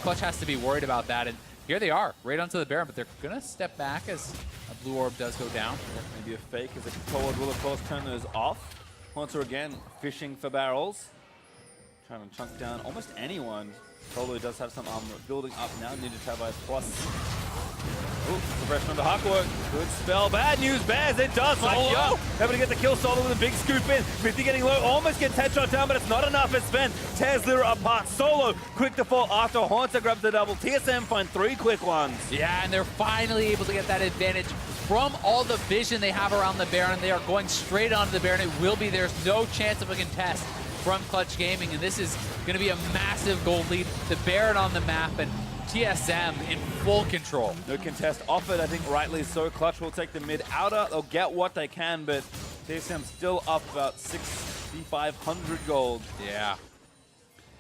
Clutch has to be worried about that. And here they are, right onto the Baron, but they're going to step back as a blue orb does go down. Maybe a fake as a forward will of course turn those off. Haunter again fishing for barrels. Trying to chunk down almost anyone. Solo does have some armor building up now. Ninja Tabai plus. Ooh, suppression on the Huckwo. Good spell. Bad news, Bears. It does. Solo able to get the kill. Solo with a big scoop in. 50 getting low. Almost gets headshot down, but it's not enough. It's Sven. Tears Lyra apart. Solo quick to fall after Haunter grabs the double. TSM find 3 quick ones. Yeah, and they're finally able to get that advantage from all the vision they have around the Baron. They are going straight onto the Baron. It will be. There's no chance of a contest from Clutch Gaming, and this is going to be a massive gold lead. The Baron on the map, and TSM in full control. No contest offered, I think rightly so. Clutch will take the mid outer. They'll get what they can, but TSM still up about 6,500 gold. Yeah.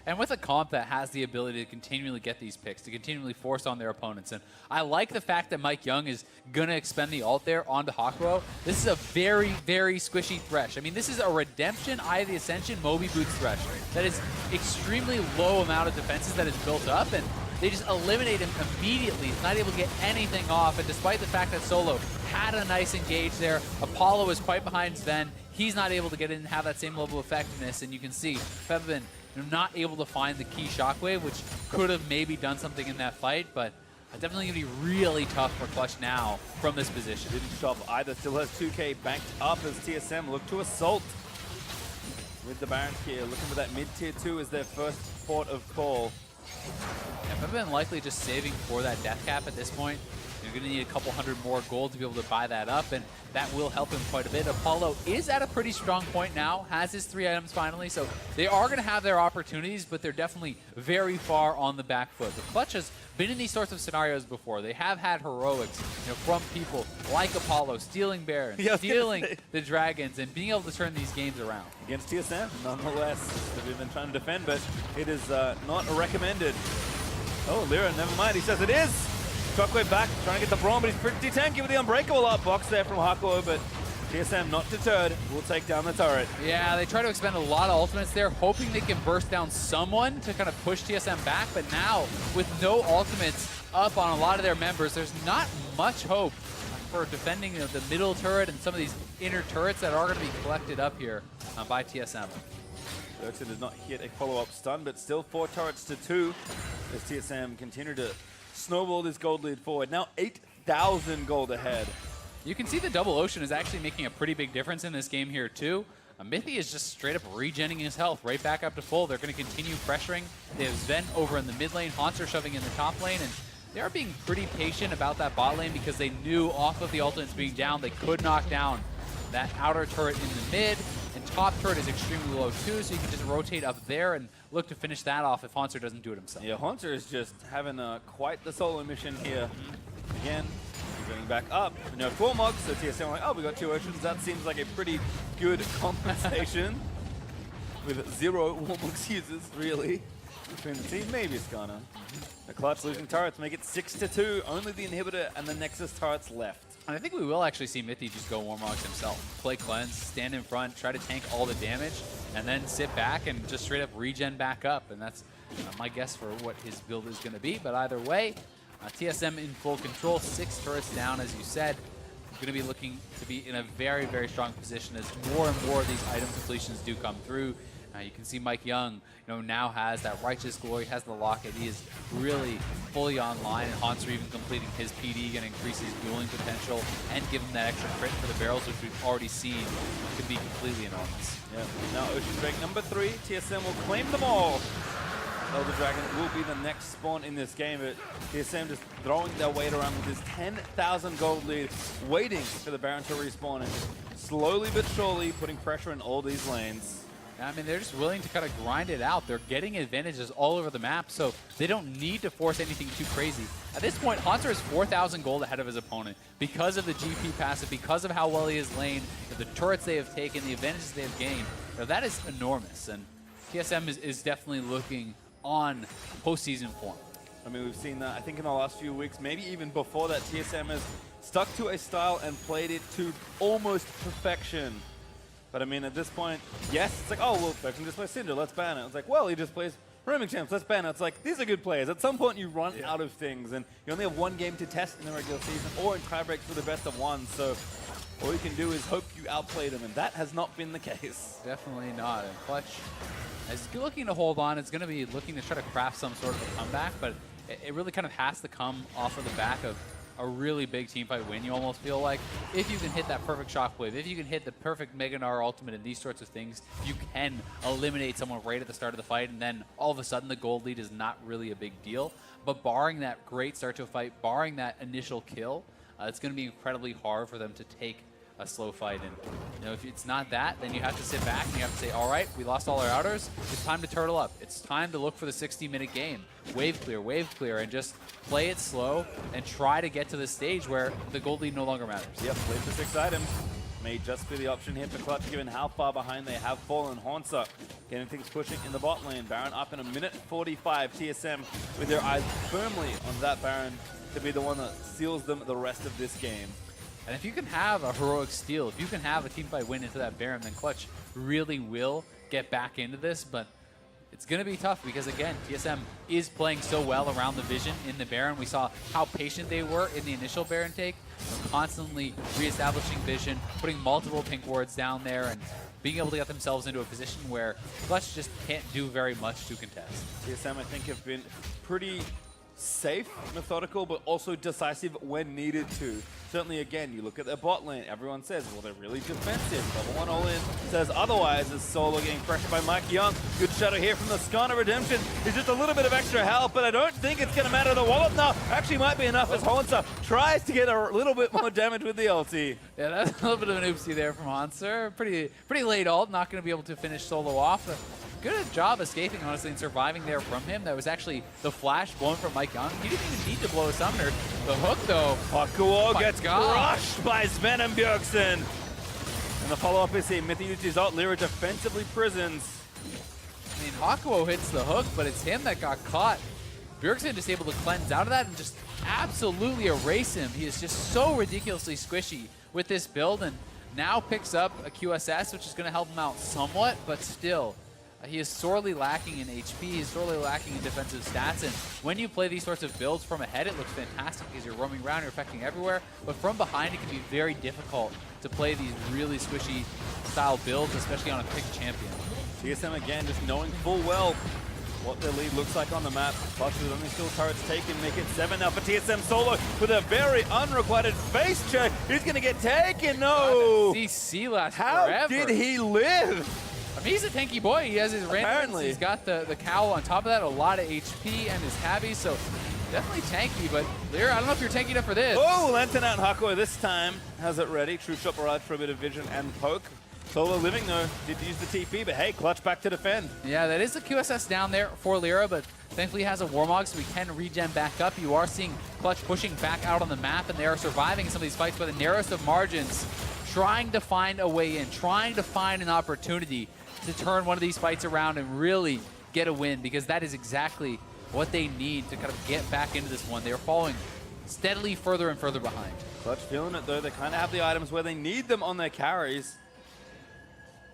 And with a comp that has the ability to continually get these picks, to continually force on their opponents. And I like the fact that Mike Young is going to expend the ult there onto Huckwo. This is a very, very squishy Thresh. I mean, this is a Redemption, Eye of the Ascension, Moby Boots Thresh. That is extremely low amount of defenses that is built up, and they just eliminate him immediately. He's not able to get anything off, and despite the fact that Solo had a nice engage there, Apollo is quite behind Sven. He's not able to get in and have that same level of effectiveness, and you can see Febvin not able to find the key shockwave, which could have maybe done something in that fight, but definitely going to be really tough for Clutch now from this position. Didn't shove either, still has 2K banked up as TSM look to assault with the Baron here, looking for that mid-tier 2 as their first port of call. And Febvin likely just saving for that death cap at this point. You're going to need a couple hundred more gold to be able to buy that up, and that will help him quite a bit. Apollo is at a pretty strong point now, has his 3 items finally, so they are going to have their opportunities, but they're definitely very far on the back foot. The Clutch has been in these sorts of scenarios before. They have had heroics, from people like Apollo, stealing Baron, stealing the Dragons, and being able to turn these games around. Against TSM, nonetheless. They've been trying to defend, but it is not recommended. Oh, Lyra, never mind. He says it is. Shockwave back, trying to get the Braum, but he's pretty tanky with the Unbreakable up box there from Huckwo, but TSM not deterred, will take down the turret. Yeah, they try to expend a lot of ultimates there, hoping they can burst down someone to kind of push TSM back, but now, with no ultimates up on a lot of their members, there's not much hope for defending the middle turret and some of these inner turrets that are going to be collected up here by TSM. Bjergsen did not hit a follow-up stun, but still 4 turrets to 2 as TSM continue to snowball this gold lead forward. Now 8,000 gold ahead. You can see the double ocean is actually making a pretty big difference in this game here too. Mithy is just straight up regenning his health right back up to full. They're going to continue pressuring. They have Sven over in the mid lane, Haunter shoving in the top lane, and they are being pretty patient about that bot lane because they knew off of the ultimates being down, they could knock down that outer turret in the mid. And top turret is extremely low too, so you can just rotate up there and look to finish that off if Haunter doesn't do it himself. Yeah, Haunter is just having quite the solo mission here. Again, he's going back up. No Formog, so TSM like, oh, we got 2 Oceans. That seems like a pretty good compensation with 0 Warmogs users, really, between the team. Maybe Skana. The Clutch losing turrets make it 6-2. Only the Inhibitor and the Nexus turrets left. And I think we will actually see Mythy just go Warmogs himself. Play Cleanse, stand in front, try to tank all the damage, and then sit back and just straight up regen back up. And that's my guess for what his build is going to be. But either way, TSM in full control, 6 turrets down, as you said. Going to be looking to be in a very, very strong position as more and more of these item completions do come through. You can see Mike Young, now has that Righteous Glory, has the Locket. He is really fully online, and Haunter even completing his PD, going to increase his dueling potential and give him that extra crit for the barrels, which we've already seen could be completely enormous. Yeah. Now Ocean Drake number 3, TSM will claim them all. Elder Dragon will be the next spawn in this game, but TSM just throwing their weight around with this 10,000 gold lead, waiting for the Baron to respawn and slowly but surely putting pressure in all these lanes. I mean, they're just willing to kind of grind it out. They're getting advantages all over the map, so they don't need to force anything too crazy. At this point, Haunter is 4,000 gold ahead of his opponent because of the GP passive, because of how well he is lane, the turrets they have taken, the advantages they have gained. That is enormous, and TSM is definitely looking on postseason form. I mean, we've seen that, I think, in the last few weeks, maybe even before that, TSM has stuck to a style and played it to almost perfection. But I mean, at this point, yes, it's like, oh, well, Beckman just plays Cinder, let's ban it. It's like, well, he just plays Roaming Champs, let's ban it. It's like, these are good players. At some point, you run out of things, and you only have 1 game to test in the regular season or in tiebreaks for the best of 1. So all you can do is hope you outplay them, and that has not been the case. Definitely not. And Clutch is looking to hold on. It's going to be looking to try to craft some sort of a comeback, but it really kind of has to come off of the back of a really big teamfight win, you almost feel like. If you can hit that perfect shockwave, if you can hit the perfect Mega Gnar ultimate and these sorts of things, you can eliminate someone right at the start of the fight, and then all of a sudden the gold lead is not really a big deal. But barring that great start to a fight, barring that initial kill, it's going to be incredibly hard for them to take a slow fight. And if it's not that, then you have to sit back and you have to say, all right, we lost all our outers. It's time to turtle up. It's time to look for the 60-minute game. Wave clear, and just play it slow and try to get to the stage where the gold lead no longer matters. Yep, play for 6 items. May just be the option here for Clutch, given how far behind they have fallen. Haunter getting things pushing in the bot lane. Baron up in a minute 45. TSM with their eyes firmly on that Baron to be the one that seals them the rest of this game. And if you can have a heroic steal, if you can have a teamfight win into that Baron, then Clutch really will get back into this. But it's going to be tough because, again, TSM is playing so well around the vision in the Baron. We saw how patient they were in the initial Baron take, constantly reestablishing vision, putting multiple pink wards down there, and being able to get themselves into a position where Clutch just can't do very much to contest. TSM, I think, have been pretty safe, methodical, but also decisive when needed to. Certainly, again, you look at their bot lane, everyone says, well, they're really defensive. Level 1 all in says otherwise, as Solo getting pressured by Mike Young. Good shadow here from the Skana Redemption. It's just a little bit of extra help, but I don't think it's going to matter. The wallop now actually might be enough as Haunter tries to get a little bit more damage with the ulti. Yeah, that's a little bit of an oopsie there from Haunter. Pretty late ult, not going to be able to finish Solo off. Good job escaping, honestly, and surviving there from him. That was actually the flash blown from Mike Young. He didn't even need to blow a summoner. The hook, though. Hakuo gets crushed by Sven and Bjergsen. And the follow-up is here. Mythy uses his ult. Lyra defensively prisons. I mean, Hakuo hits the hook, but it's him that got caught. Bjergsen just able to cleanse out of that and just absolutely erase him. He is just so ridiculously squishy with this build, and now picks up a QSS, which is going to help him out somewhat, but still. He is sorely lacking in HP, he's sorely lacking in defensive stats, and when you play these sorts of builds from ahead, it looks fantastic because you're roaming around, you're affecting everywhere, but from behind it can be very difficult to play these really squishy style builds, especially on a picked champion. TSM again just knowing full well what their lead looks like on the map. Clutch with only still turrets taken, make it 7 now for TSM. Solo with a very unrequited face check. He's going to get taken, no! CC lasts How forever. did he live? I mean, he's a tanky boy. He has his randoms. He's got the cowl on top of that, a lot of HP, and his heavy, so definitely tanky. But Lyra, I don't know if you're tanky enough for this. Oh, Lantern out and Hakuo this time has it ready. True Shot barrage for a bit of vision and poke. Solo Living, though, did use the TP, but hey, Clutch back to defend. Yeah, that is the QSS down there for Lyra, but thankfully he has a Warmog, so we can regen back up. You are seeing Clutch pushing back out on the map, and they are surviving some of these fights by the narrowest of margins, trying to find a way in, trying to find an opportunity to turn one of these fights around and really get a win, because that is exactly what they need to kind of get back into this one. They're falling steadily further and further behind. Clutch feeling it, though. They kind of have the items where they need them on their carries.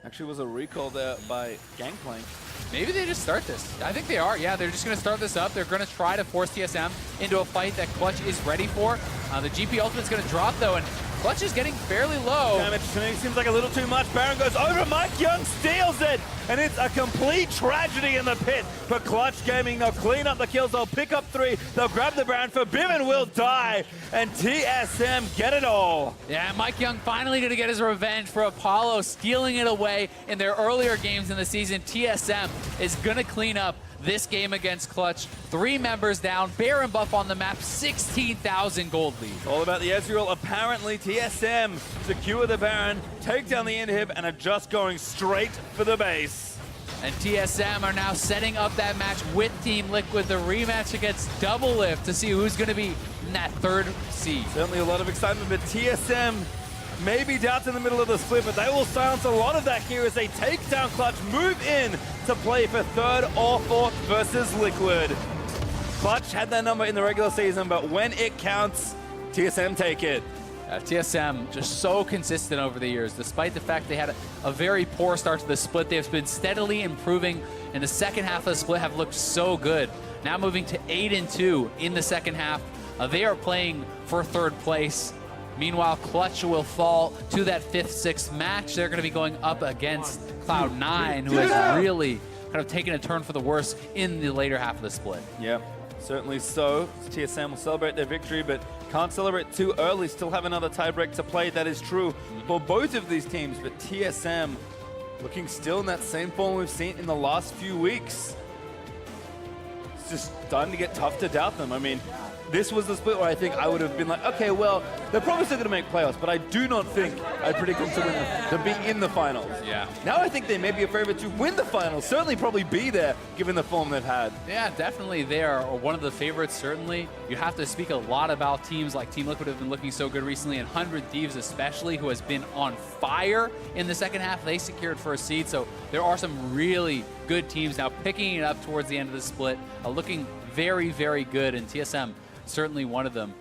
Actually was a recall there by Gangplank. Maybe they just start this. I think they are. Yeah, they're just going to start this up. They're going to try to force TSM into a fight that Clutch is ready for. The GP Ultimate's going to drop, though, and Clutch is getting fairly low. Damage to me seems like a little too much. Baron goes over. Mike Young steals it. And it's a complete tragedy in the pit for Clutch Gaming. They'll clean up the kills. They'll pick up 3. They'll grab the Baron. Forbidden will die. And TSM get it all. Yeah, Mike Young finally going to get his revenge for Apollo stealing it away in their earlier games in the season. TSM is going to clean up this game against Clutch. 3 members down, Baron buff on the map, 16,000 gold lead. All about the Ezreal. Apparently, TSM secure the Baron, take down the inhib, and are just going straight for the base. And TSM are now setting up that match with Team Liquid, the rematch against Double Lift, to see who's going to be in that 3rd seed. Certainly a lot of excitement, but TSM maybe doubts in the middle of the split, but they will silence a lot of that here as they take down Clutch, move in to play for 3rd or 4th versus Liquid. Clutch had that number in the regular season, but when it counts, TSM take it. TSM just so consistent over the years. Despite the fact they had a very poor start to the split, they've been steadily improving in the second half of the split, have looked so good. Now moving to 8-2 in the second half. They are playing for 3rd place. Meanwhile, Clutch will fall to that 5th, 6th match. They're going to be going up against Cloud9, who has really kind of taken a turn for the worse in the later half of the split. Yeah, certainly so. TSM will celebrate their victory, but can't celebrate too early. Still have another tiebreak to play. That is true for both of these teams, but TSM looking still in that same form we've seen in the last few weeks. It's just starting to get tough to doubt them. I mean, this was the split where I think I would have been like, okay, well, they're probably still going to make playoffs, but I do not think I predict them to be in the finals. Yeah. Now I think they may be a favorite to win the finals, certainly probably be there, given the form they've had. Yeah, definitely they are one of the favorites, certainly. You have to speak a lot about teams like Team Liquid have been looking so good recently, and 100 Thieves especially, who has been on fire in the second half. They secured 1st seed, so there are some really good teams now picking it up towards the end of the split, looking very, very good, and TSM certainly one of them.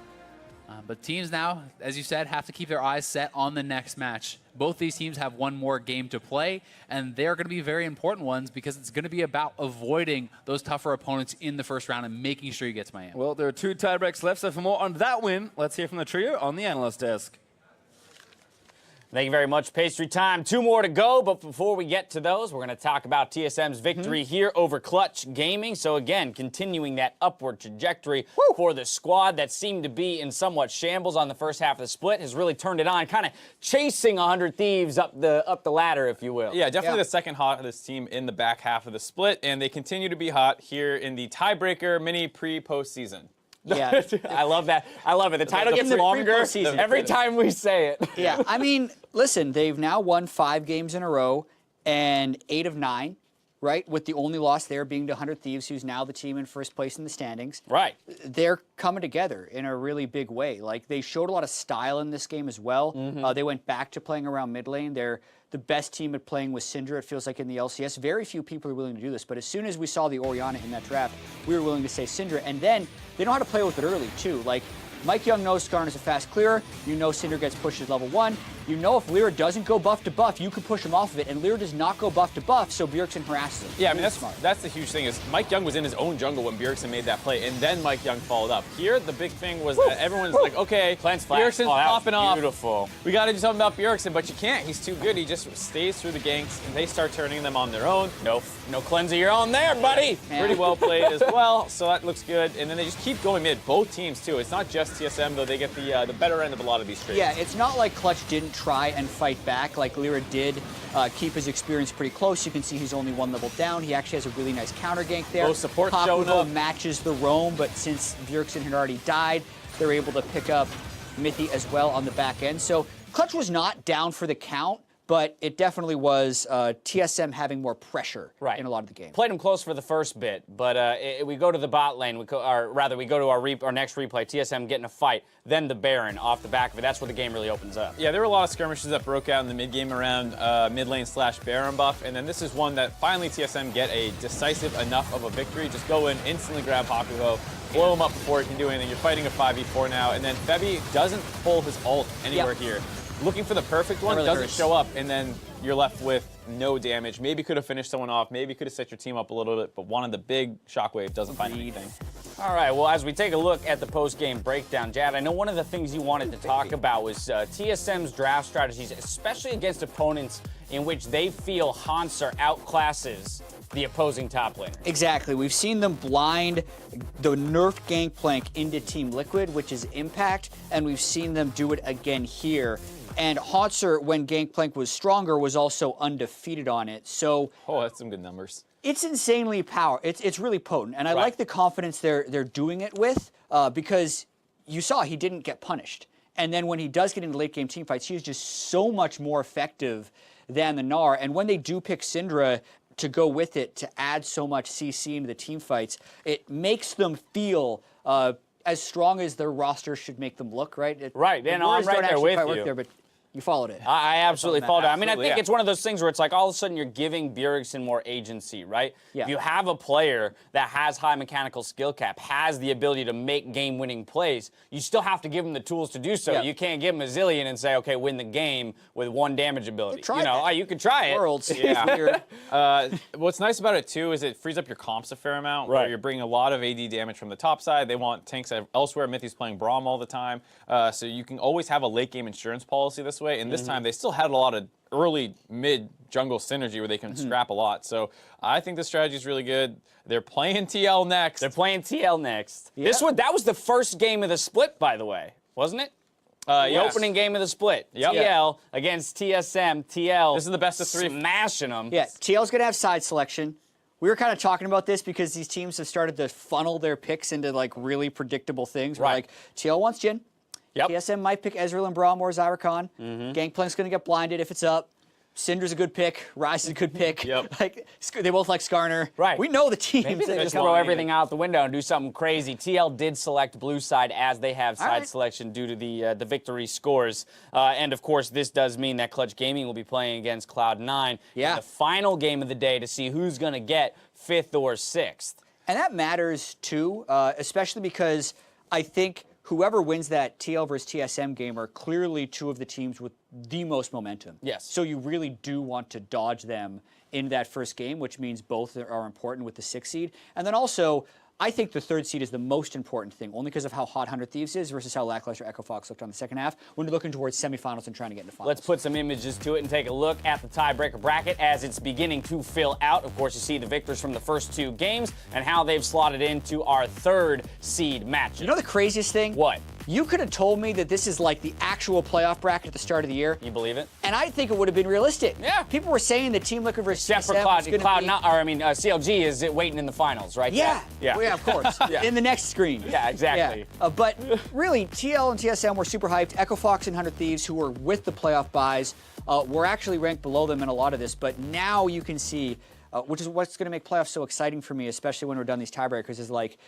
But teams now, as you said, have to keep their eyes set on the next match. Both these teams have one more game to play, and they're going to be very important ones because it's going to be about avoiding those tougher opponents in the first round and making sure you get to Miami. Well, there are 2 tiebreaks left, so for more on that win, let's hear from the trio on the analyst desk. Thank you very much, Pastry Time. 2 more to go, but before we get to those, we're going to talk about TSM's victory here over Clutch Gaming. So again, continuing that upward trajectory for the squad that seemed to be in somewhat shambles on the first half of the split has really turned it on, kind of chasing 100 Thieves up the ladder, if you will. Yeah, definitely the second hottest team in the back half of the split, and they continue to be hot here in the Tiebreaker mini pre-postseason. Yeah, I love that. I love it. The title gets longer every time we say it. Yeah, I mean, listen, they've now won 5 games in a row and 8 of 9, right? With the only loss there being to 100 Thieves, who's now the team in 1st place in the standings. Right. They're coming together in a really big way. Like, they showed a lot of style in this game as well. They went back to playing around mid lane. They're the best team at playing with Syndra, it feels like, in the LCS. Very few people are willing to do this, but as soon as we saw the Orianna in that draft, we were willing to say Syndra. And then they know how to play with it early, too. Like, Mike Young knows Skarner's a fast clearer. You know Syndra gets pushed at level 1. You know if Lyra doesn't go buff to buff, you can push him off of it. And Lyra does not go buff to buff, so Bjergsen harasses him. Yeah, I mean, that's the huge thing is Mike Young was in his own jungle when Bjergsen made that play, and then Mike Young followed up. Here, the big thing was that everyone's like, okay, Bjergsen's popping off. Beautiful. We got to do something about Bjergsen, but you can't. He's too good. He just stays through the ganks, and they start turning them on their own. No cleanse of your own there, buddy. Yeah. Pretty well played as well, so that looks good. And then they just keep going mid, both teams, too. It's not just TSM, though. They get the better end of a lot of these trades. Yeah, it's not like Clutch didn't try and fight back like Lyra did. Keep his experience pretty close. You can see he's only 1 level down. He actually has a really nice counter gank there. Both support showing up. matches the roam, but since Bjergsen had already died, they're able to pick up Mithy as well on the back end. So Clutch was not down for the count, but it definitely was TSM having more pressure in a lot of the game. Played them close for the first bit, but we go to the bot lane, we go to our next replay, TSM getting a fight, then the Baron off the back of it. That's where the game really opens up. Yeah, there were a lot of skirmishes that broke out in the mid game around mid lane / Baron buff, and then this is one that finally TSM get a decisive enough of a victory. Just go in, instantly grab Hakuho, blow him up before he can do anything. You're fighting a 5v4 now, and then Febby doesn't pull his ult anywhere here. Looking for the perfect one, doesn't show up, and then you're left with no damage. Maybe could have finished someone off, maybe could have set your team up a little bit, but one of the big shockwave doesn't find anything. All right, well, as we take a look at the post-game breakdown, Jad, I know one of the things you wanted to talk about was TSM's draft strategies, especially against opponents in which they feel Hanser outclasses the opposing top laner. Exactly. We've seen them blind the nerfed Gangplank into Team Liquid, which is Impact, and we've seen them do it again here. And Hanser, when Gangplank was stronger, was also undefeated on it. So that's some good numbers. It's insanely powerful. It's really potent, and I like the confidence they're doing it with because you saw he didn't get punished. And then when he does get into late game team fights, he is just so much more effective than the Gnar. And when they do pick Syndra to go with it to add so much CC into the team fights, it makes them feel as strong as their roster should make them look, right? And I'm right there with you. But you followed it. I absolutely followed it. I mean, I think it's one of those things where it's like all of a sudden you're giving Bjergsen more agency, right? Yeah. If you have a player that has high mechanical skill cap, has the ability to make game-winning plays, you still have to give him the tools to do so. Yeah. You can't give him a zillion and say, okay, win the game with 1 damage ability. Try that. You could try it. Worlds. Yeah. What's nice about it, too, is it frees up your comps a fair amount. Where you're bringing a lot of AD damage from the top side. They want tanks elsewhere. Mithy's playing Braum all the time. So you can always have a late-game insurance policy this way. And this time, they still had a lot of early, mid jungle synergy where they can scrap a lot. So I think this strategy is really good. They're playing TL next. Yeah. That was the first game of the split, by the way, wasn't it? The opening game of the split. TL against TSM. TL. This is the best of 3. Smashing them. Yeah, TL's going to have side selection. We were kind of talking about this because these teams have started to funnel their picks into like really predictable things. Where, like TL wants Jhin. TSM might pick Ezreal and Braum or Zyricon. Gangplank's going to get blinded if it's up. Syndra's a good pick. Ryze is a good pick. Like they both like Skarner. Right. We know the teams. Maybe they just throw everything out the window and do something crazy. TL did select blue side as they have side selection due to the victory scores. And of course, this does mean that Clutch Gaming will be playing against Cloud9 in the final game of the day to see who's going to get 5th or 6th. And that matters too, especially because I think whoever wins that TL versus TSM game are clearly 2 of the teams with the most momentum. Yes. So you really do want to dodge them in that first game, which means both are important with the 6th seed. And then also, I think the 3rd seed is the most important thing, only because of how hot 100 Thieves is versus how lackluster Echo Fox looked on the second half when you're looking towards semifinals and trying to get into finals. Let's put some images to it and take a look at the tiebreaker bracket as it's beginning to fill out. Of course, you see the victors from the first 2 games and how they've slotted into our 3rd seed matches. You know the craziest thing? What? You could have told me that this is like the actual playoff bracket at the start of the year. You believe it? And I think it would have been realistic. Yeah. People were saying that Team Liquid versus Except for CLG is waiting in the finals, right? Yeah. Yeah. Well, yeah, of course. In the next screen. Yeah, exactly. Yeah. But really, TL and TSM were super hyped. Echo Fox and 100 Thieves, who were with the playoff buys, were actually ranked below them in a lot of this. But now you can see, which is what's going to make playoffs so exciting for me, especially when we're done these tiebreakers, is like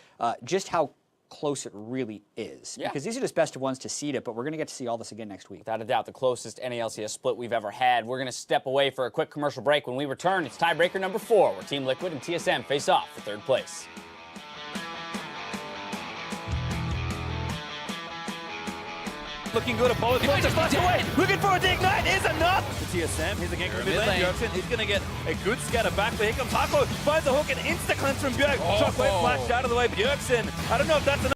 just how close it really is. Yeah. Because these are just best of ones to seed it, but we're going to get to see all this again next week. Without a doubt, the closest NALCS split we've ever had. We're going to step away for a quick commercial break. When we return, it's tiebreaker number 4, where Team Liquid and TSM face off for 3rd place. Looking good at both. Just flashed away. Looking for a dig. Ignite is enough. The TSM. Here's a gank from mid lane. Bjergsen. He's going to get a good scatter back. But here comes Hako. Finds the hook and insta cleanse from Bjerg. Shockwave flashed out of the way. Bjergsen. I don't know if that's enough.